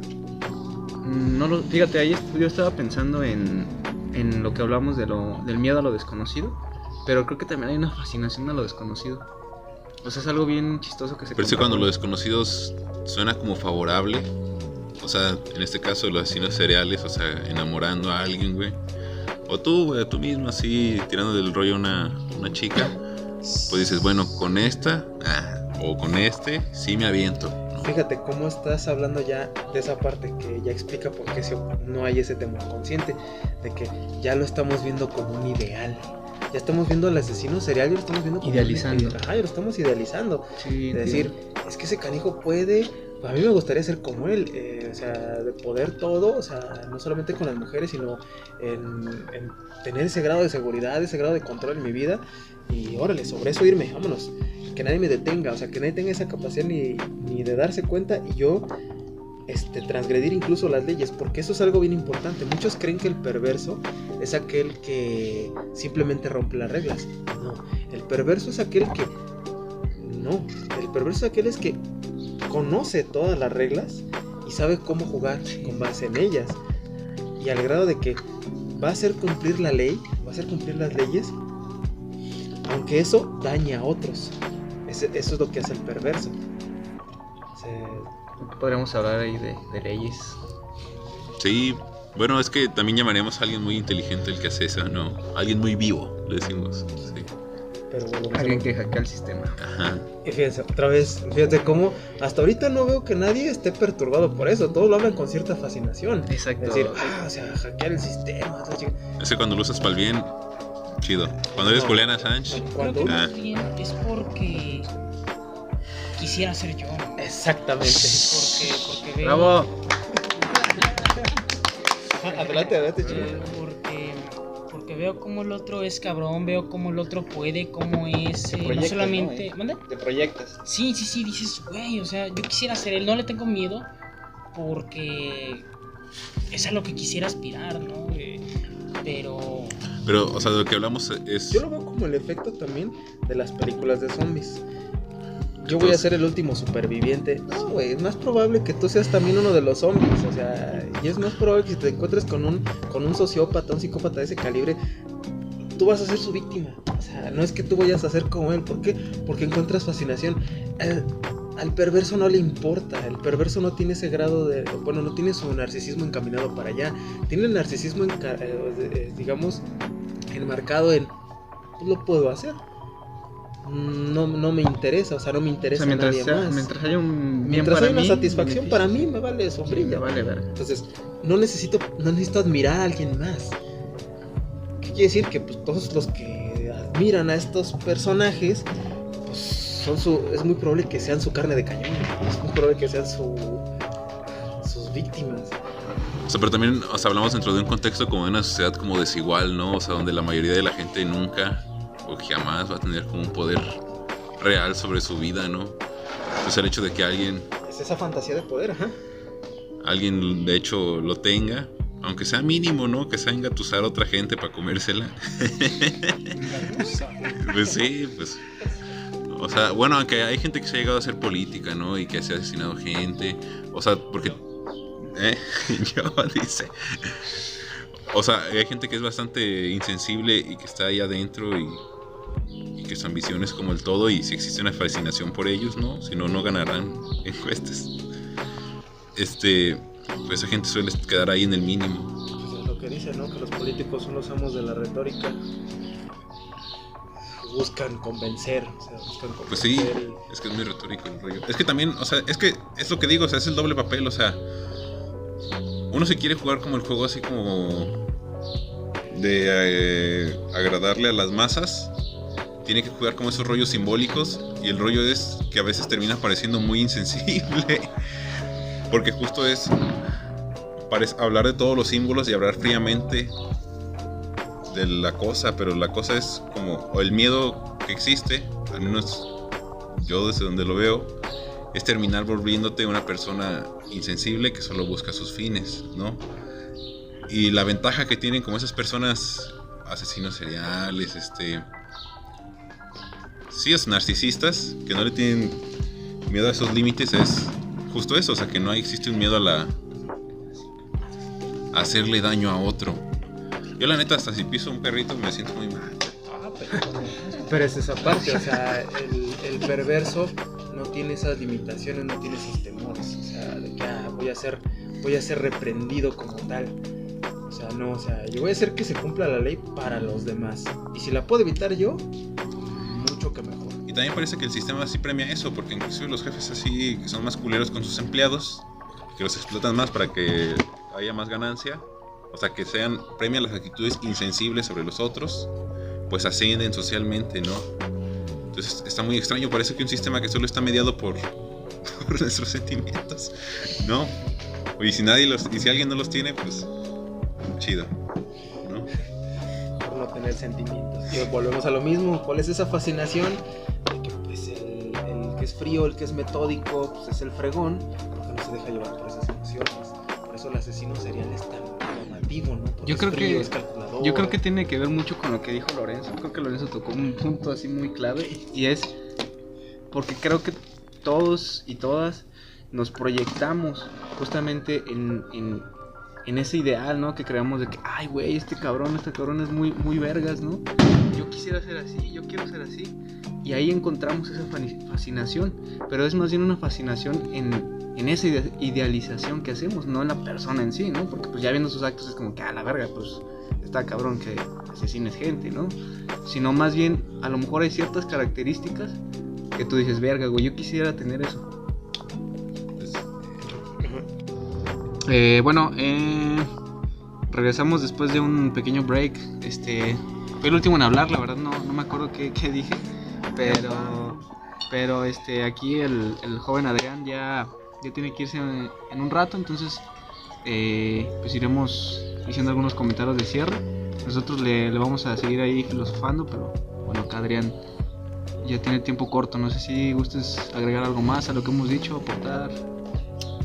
[SPEAKER 3] Fíjate, ahí yo estaba pensando en lo que hablamos del miedo a lo desconocido, pero creo que también hay una fascinación a lo desconocido. O sea, es algo bien chistoso que se
[SPEAKER 4] Pero es que cuando
[SPEAKER 3] comparte.
[SPEAKER 4] lo desconocido suena como favorable, o sea, en este caso los asesinos seriales, o sea, enamorando a alguien, güey. O tú, güey, tú mismo así, tirando del rollo a una chica, pues dices, bueno, con esta, o con este, sí me aviento, ¿no?
[SPEAKER 1] Fíjate cómo estás hablando ya de esa parte que ya explica por qué no hay ese temor consciente, de que ya lo estamos viendo como un ideal. Ya estamos viendo al asesino serial y lo estamos viendo como
[SPEAKER 3] Idealizando.
[SPEAKER 1] ya lo estamos idealizando.
[SPEAKER 3] Sí,
[SPEAKER 1] De decir, es que ese canijo puede, a mí me gustaría ser como él, o sea, de poder todo, o sea, no solamente con las mujeres, sino en tener ese grado de seguridad, ese grado de control en mi vida, y órale, sobre eso irme, vámonos, que nadie me detenga, o sea, que nadie tenga esa capacidad ni de darse cuenta, y yo transgredir incluso las leyes, porque eso es algo bien importante. Muchos creen que el perverso es aquel que simplemente rompe las reglas. No, el perverso es aquel que es que conoce todas las reglas y sabe cómo jugar con base en ellas, y al grado de que va a hacer cumplir la ley, va a hacer cumplir las leyes, aunque eso dañe a otros. Eso es lo que hace el perverso.
[SPEAKER 3] Podríamos hablar ahí de leyes.
[SPEAKER 4] Sí, bueno, es que también llamaríamos a alguien muy inteligente el que hace eso, ¿no? Alguien muy vivo, le decimos. Sí.
[SPEAKER 1] Pero bueno,
[SPEAKER 3] Alguien que hackea el sistema.
[SPEAKER 4] Ajá.
[SPEAKER 1] y fíjense, otra vez, fíjate cómo hasta ahorita no veo que nadie esté perturbado por eso. Todos lo hablan con cierta fascinación.
[SPEAKER 3] Exacto.
[SPEAKER 1] Es decir, o sea, hackear el sistema.
[SPEAKER 4] Es que cuando lo usas para el bien, chido. Cuando eres
[SPEAKER 1] No.
[SPEAKER 4] Julian Assange,
[SPEAKER 5] Creo que
[SPEAKER 1] Cuando
[SPEAKER 5] más bien es porque quisiera ser yo.
[SPEAKER 1] Exactamente.
[SPEAKER 5] Porque veo.
[SPEAKER 3] ¡Bravo!
[SPEAKER 1] Adelante, chico.
[SPEAKER 5] Porque veo cómo el otro es cabrón, veo cómo el otro puede, cómo es. No
[SPEAKER 1] proyectas,
[SPEAKER 5] solamente.
[SPEAKER 1] ¿no?
[SPEAKER 5] ¿Mande?
[SPEAKER 1] Te proyectas.
[SPEAKER 5] Sí, dices, güey, o sea, yo quisiera ser él, no le tengo miedo porque es a lo que quisiera aspirar, ¿no? Pero
[SPEAKER 4] o sea, de lo que hablamos es...
[SPEAKER 1] Yo lo veo como el efecto también de las películas de zombies. Yo voy a ser el último superviviente. No, güey, es más probable que tú seas también uno de los zombies. O sea, y es más probable que si te encuentres con un sociópata, un psicópata de ese calibre, tú vas a ser su víctima. O sea, no es que tú vayas a ser como él. ¿Por qué? Porque encuentras fascinación. Al perverso no le importa. El perverso no tiene ese grado de... Bueno, no tiene su narcisismo encaminado para allá. Tiene el narcisismo, digamos, enmarcado en... Pues lo puedo hacer. No me interesa, o sea, no me interesa nadie más.
[SPEAKER 3] Mientras haya un bien
[SPEAKER 1] Mientras
[SPEAKER 3] para
[SPEAKER 1] haya una
[SPEAKER 3] mí,
[SPEAKER 1] satisfacción
[SPEAKER 3] beneficio.
[SPEAKER 1] para mí, me vale sombrilla.
[SPEAKER 3] Me vale verga.
[SPEAKER 1] Entonces, no necesito admirar a alguien más. ¿Qué quiere decir? Que pues, todos los que admiran a estos personajes, pues es muy probable que sean su carne de cañón. Es muy probable que sean sus víctimas.
[SPEAKER 4] O sea, pero también, o sea, hablamos dentro de un contexto como de una sociedad como desigual, ¿no? O sea, donde la mayoría de la gente nunca o jamás va a tener como un poder real sobre su vida, ¿no? Entonces el hecho de que alguien
[SPEAKER 1] Es esa fantasía de poder, ajá.
[SPEAKER 4] de hecho lo tenga, aunque sea mínimo, ¿no? Que sea engatusar a otra gente para comérsela. Pues sí, pues... O sea, bueno, aunque hay gente que se ha llegado a hacer política, ¿no? Y que se ha asesinado gente. O sea, porque... yo dice... O sea, hay gente que es bastante insensible y que está ahí adentro y que su ambición es como el todo, y si existe una fascinación por ellos, ¿no? Si no, no ganarán encuestas. Pues esa gente suele quedar ahí en el mínimo.
[SPEAKER 1] Pues es lo que dicen, ¿no? Que los políticos son los amos de la retórica. Buscan convencer, o sea,
[SPEAKER 4] Pues sí, es que es muy retórico el rollo. Es que también, o sea, es que es lo que digo, o sea, es el doble papel, o sea, uno se quiere jugar como el juego así como de agradarle a las masas, tiene que jugar como esos rollos simbólicos, y el rollo es que a veces termina pareciendo muy insensible, porque justo es hablar de todos los símbolos y hablar fríamente de la cosa, pero la cosa es como, o el miedo que existe, al menos yo desde donde lo veo, es terminar volviéndote una persona insensible que solo busca sus fines, ¿no? Y la ventaja que tienen como esas personas, asesinos seriales, sí, es narcisistas, que no le tienen miedo a esos límites, es justo eso, o sea, que no existe un miedo a hacerle daño a otro. Yo la neta, hasta si piso un perrito me siento muy mal.
[SPEAKER 1] Pero es esa parte, o sea, el perverso no tiene esas limitaciones, no tiene esos temores, o sea, de que voy a ser reprendido como tal. O sea, no, o sea, yo voy a hacer que se cumpla la ley para los demás. Y si la puedo evitar yo, mucho que mejor.
[SPEAKER 4] Y también parece que el sistema sí premia eso, porque inclusive los jefes así, que son más culeros con sus empleados, que los explotan más para que haya más ganancia, o sea, que premian las actitudes insensibles sobre los otros, pues ascienden socialmente, ¿no? Entonces está muy extraño, parece que un sistema que solo está mediado por nuestros sentimientos, ¿no? Y si alguien no los tiene, pues chido, ¿no?
[SPEAKER 1] Por no tener sentimientos. Y volvemos a lo mismo, ¿cuál es esa fascinación? De que pues el que es frío, el que es metódico, pues es el fregón, porque no se deja llevar por esas emociones. Por eso el asesino serial es tan llamativo, ¿no? Porque
[SPEAKER 3] Yo creo
[SPEAKER 1] es frío,
[SPEAKER 3] que-
[SPEAKER 1] es calculador.
[SPEAKER 3] Yo creo que tiene que ver mucho con lo que dijo Lorenzo. Creo que Lorenzo tocó un punto así muy clave. Y es porque creo que todos y todas nos proyectamos justamente en ese ideal, ¿no? Que creamos de que, ay, güey, este cabrón es muy, muy vergas, ¿no? Yo quisiera ser así, yo quiero ser así. Y ahí encontramos esa fascinación. Pero es más bien una fascinación en esa idealización que hacemos, no en la persona en sí, ¿no? Porque pues ya viendo sus actos es como que, la verga, pues está cabrón que asesines gente, ¿no? Sino más bien, a lo mejor hay ciertas características que tú dices, verga, güey, yo quisiera tener eso. Regresamos después de un pequeño break. Fui el último en hablar, la verdad no me acuerdo qué dije, pero aquí el joven Adrián ya tiene que irse en un rato, entonces pues iremos diciendo algunos comentarios de cierre. Nosotros le vamos a seguir ahí filosofando, pero bueno, acá Adrián ya tiene tiempo corto. No sé si gustes agregar algo más a lo que hemos dicho, aportar.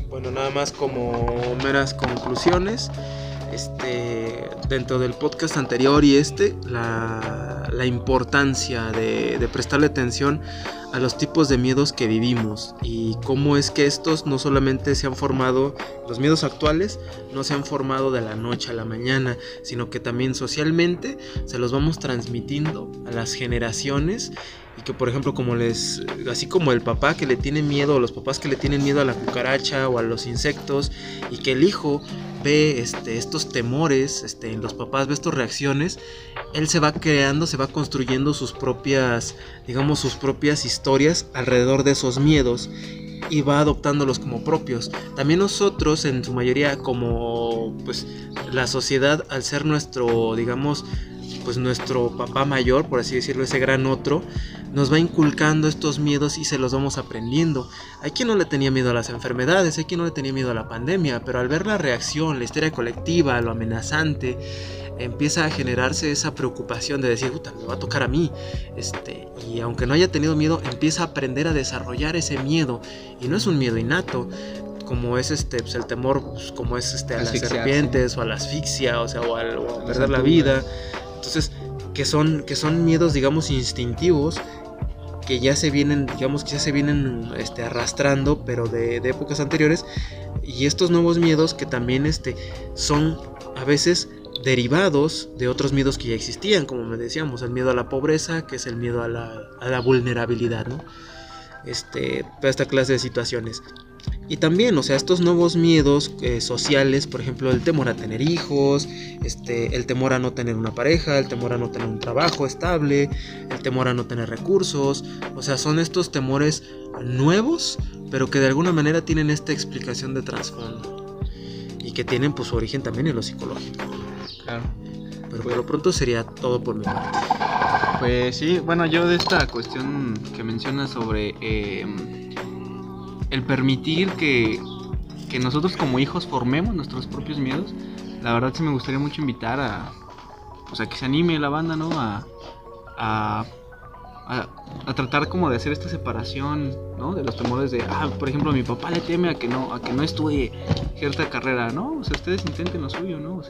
[SPEAKER 1] Bueno, nada más como meras conclusiones. Dentro del podcast anterior y la importancia de prestarle atención a los tipos de miedos que vivimos y cómo es que estos no solamente se han formado, los miedos actuales no se han formado de la noche a la mañana, sino que también socialmente se los vamos transmitiendo a las generaciones. Y que por ejemplo así como el papá que le tiene miedo, o los papás que le tienen miedo a la cucaracha o a los insectos, y que el hijo ve estos temores en los papás, ve estas reacciones, él se va creando, se va construyendo sus propias historias alrededor de esos miedos y va adoptándolos como propios. También nosotros, en su mayoría, como pues la sociedad, al ser nuestro papá mayor, por así decirlo, ese gran otro, nos va inculcando estos miedos y se los vamos aprendiendo. Hay quien no le tenía miedo a las enfermedades, hay quien no le tenía miedo a la pandemia, pero al ver la reacción, la histeria colectiva, lo amenazante, empieza a generarse esa preocupación de decir, puta, me va a tocar a mí. Y aunque no haya tenido miedo, empieza a aprender a desarrollar ese miedo. Y no es un miedo innato, como es pues el temor, pues, como es a las serpientes o a la asfixia, o a perder la vida. Entonces, que son miedos, digamos, instintivos, que ya se vienen arrastrando, pero de épocas anteriores, y estos nuevos miedos que también son a veces derivados de otros miedos que ya existían, como me decíamos, el miedo a la pobreza, que es el miedo a la vulnerabilidad, ¿no? Toda esta clase de situaciones. Y también, estos nuevos miedos sociales, por ejemplo, el temor a tener hijos, el temor a no tener una pareja, el temor a no tener un trabajo estable, el temor a no tener recursos. Son estos temores nuevos, pero que de alguna manera tienen esta explicación de trasfondo y que tienen pues su origen también en lo psicológico.
[SPEAKER 3] Claro.
[SPEAKER 1] Pero por lo pronto sería todo por mi parte.
[SPEAKER 3] Pues sí, bueno, yo de esta cuestión que mencionas sobre el permitir que nosotros como hijos formemos nuestros propios miedos, la verdad sí me gustaría mucho invitar a que se anime la banda, ¿no? A tratar como de hacer esta separación, ¿no? De los temores de, por ejemplo, mi papá le teme a que no estudie cierta carrera, ¿no? Ustedes intenten lo suyo, ¿no?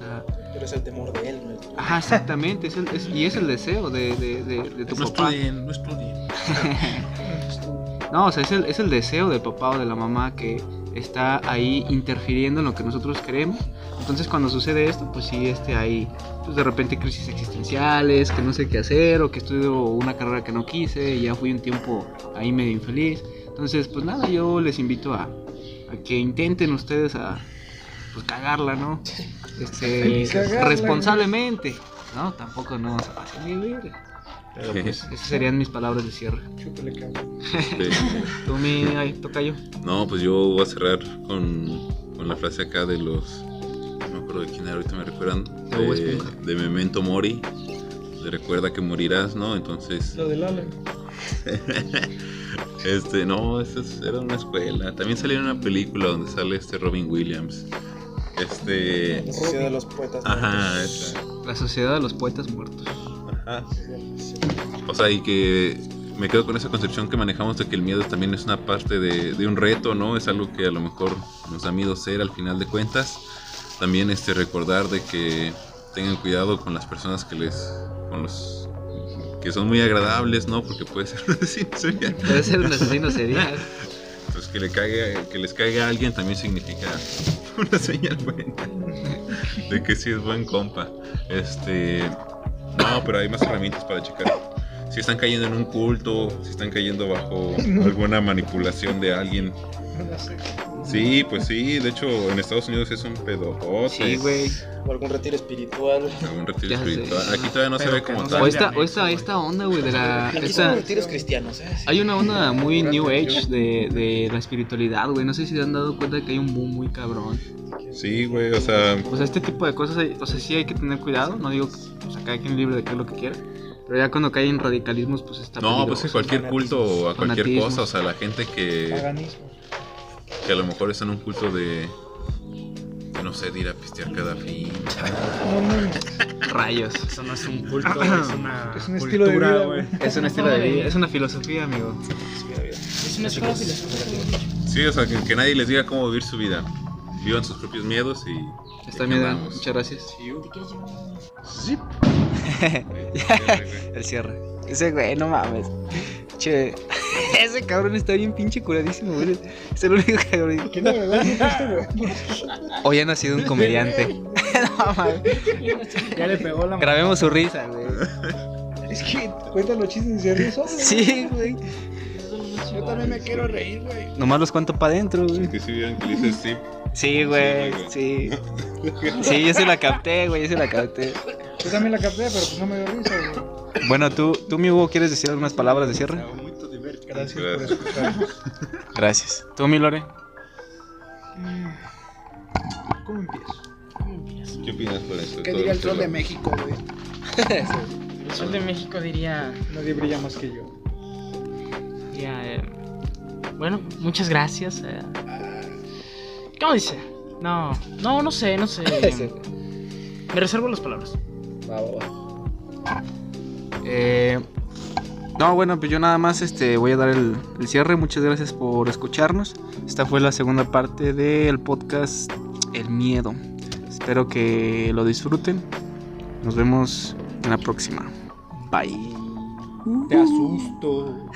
[SPEAKER 1] Pero es el temor de él, ¿no?
[SPEAKER 3] Ajá, exactamente, es el deseo de tu papá.
[SPEAKER 4] No estudien.
[SPEAKER 3] No, es el deseo del papá o de la mamá que está ahí interfiriendo en lo que nosotros queremos. Entonces cuando sucede esto, pues sí, hay pues de repente crisis existenciales, que no sé qué hacer, o que estudio una carrera que no quise y ya fui un tiempo ahí medio infeliz. Entonces, pues nada, yo les invito a que intenten ustedes pues cagarla, ¿no? Responsablemente, ¿no? Tampoco no se pasen vivir. Pero pues esas serían mis palabras de cierre. ¿Tú, tocayo?
[SPEAKER 4] No, pues yo voy a cerrar con la frase acá de los... No me acuerdo de quién era, ahorita me recuerdan. De Memento Mori. De recuerda que morirás, ¿no? Entonces...
[SPEAKER 2] Lo del Alan.
[SPEAKER 4] No, era una escuela. También salió en una película donde sale Robin Williams.
[SPEAKER 1] La Sociedad de los Poetas.
[SPEAKER 4] Ajá, esa.
[SPEAKER 3] La Sociedad de los Poetas Muertos.
[SPEAKER 4] Ajá. Y que me quedo con esa concepción que manejamos de que el miedo también es una parte de un reto, ¿no? Es algo que a lo mejor nos da miedo ser al final de cuentas. También recordar de que tengan cuidado con las personas con los que son muy agradables, ¿no? Porque puede ser un asesino serial.
[SPEAKER 3] Puede ser un asesino serial.
[SPEAKER 4] Pues que les caiga a alguien también significa una señal buena de que sí es buen compa. No, pero hay más herramientas para checar. Si están cayendo en un culto, si están cayendo bajo alguna manipulación de alguien. Sí, pues sí, de hecho en Estados Unidos es un pedojote.
[SPEAKER 3] Sí, güey.
[SPEAKER 1] O algún retiro espiritual.
[SPEAKER 4] Algún retiro
[SPEAKER 3] Ya sé.
[SPEAKER 4] espiritual. Aquí todavía no se ve como tal.
[SPEAKER 3] O esta onda, güey, de la...
[SPEAKER 1] Aquí
[SPEAKER 3] esta-
[SPEAKER 1] son retiros cristianos, ¿eh?
[SPEAKER 3] Hay una onda muy New Age de la espiritualidad, güey. No sé si se han dado cuenta de que hay un boom muy cabrón.
[SPEAKER 4] Sí, güey, o sea,
[SPEAKER 3] O sea, este tipo de cosas, o sea, sí hay que tener cuidado. No digo que, o sea, cada quien libre de hacer lo que quiera. Pero ya cuando cae en radicalismos, pues está
[SPEAKER 4] no,
[SPEAKER 3] peligroso.
[SPEAKER 4] pues que cualquier culto o a cualquier
[SPEAKER 3] Fanatismo.
[SPEAKER 4] cosa, o sea, la gente que a lo mejor está en un culto de no sé, de ir a pistear cada fin.
[SPEAKER 3] Rayos.
[SPEAKER 6] Eso no es un culto, es una
[SPEAKER 2] Es un estilo de
[SPEAKER 6] cultura,
[SPEAKER 2] vida,
[SPEAKER 6] güey.
[SPEAKER 3] Es un estilo de vida, es una filosofía, amigo.
[SPEAKER 5] Es una escuela filosófica.
[SPEAKER 4] Sí, o sea, que nadie les diga cómo vivir su vida. Vivan sus propios miedos y
[SPEAKER 3] Está
[SPEAKER 4] aquí
[SPEAKER 3] bien,
[SPEAKER 4] andamos.
[SPEAKER 3] muchas gracias.
[SPEAKER 4] Sí,
[SPEAKER 3] El cierre. Ese güey, no mames. Che, ese cabrón está bien pinche curadísimo, güey. Es el único cabrón.
[SPEAKER 2] ¿Quién de verdad dijiste, güey?
[SPEAKER 3] Hoy ha nacido un comediante. No mames.
[SPEAKER 6] Ya le pegó la
[SPEAKER 3] Grabemos su risa, güey.
[SPEAKER 2] Es que cuentan los chistes y se ríen solos.
[SPEAKER 3] Sí, güey.
[SPEAKER 2] Yo también me quiero reír, güey.
[SPEAKER 3] Nomás los cuento para adentro, güey.
[SPEAKER 4] que sí vieron que le dices sí.
[SPEAKER 3] Sí, güey. Sí. Sí, yo se la capté, güey. Yo se la capté.
[SPEAKER 2] Yo también la capté, pero pues no me dio risa, güey.
[SPEAKER 3] Bueno, tú, mi Hugo, ¿quieres decir algunas palabras de cierre?
[SPEAKER 2] Gracias por escucharnos.
[SPEAKER 3] Gracias. ¿Tú, mi Lore?
[SPEAKER 2] ¿Cómo empiezo?
[SPEAKER 4] ¿Qué opinas por eso?
[SPEAKER 2] ¿Qué
[SPEAKER 4] Todo
[SPEAKER 2] diría el
[SPEAKER 4] esto
[SPEAKER 2] sol de
[SPEAKER 4] lo-
[SPEAKER 2] México, güey?
[SPEAKER 5] El sol de México diría...
[SPEAKER 2] Nadie brilla más que yo.
[SPEAKER 5] Bueno, muchas gracias. ¿Cómo dice? No sé. Me reservo las palabras.
[SPEAKER 3] No, bueno, pues yo nada más voy a dar el cierre. Muchas gracias por escucharnos. Esta fue la segunda parte del podcast El Miedo. Espero que lo disfruten. Nos vemos en la próxima. Bye.
[SPEAKER 2] Te asusto.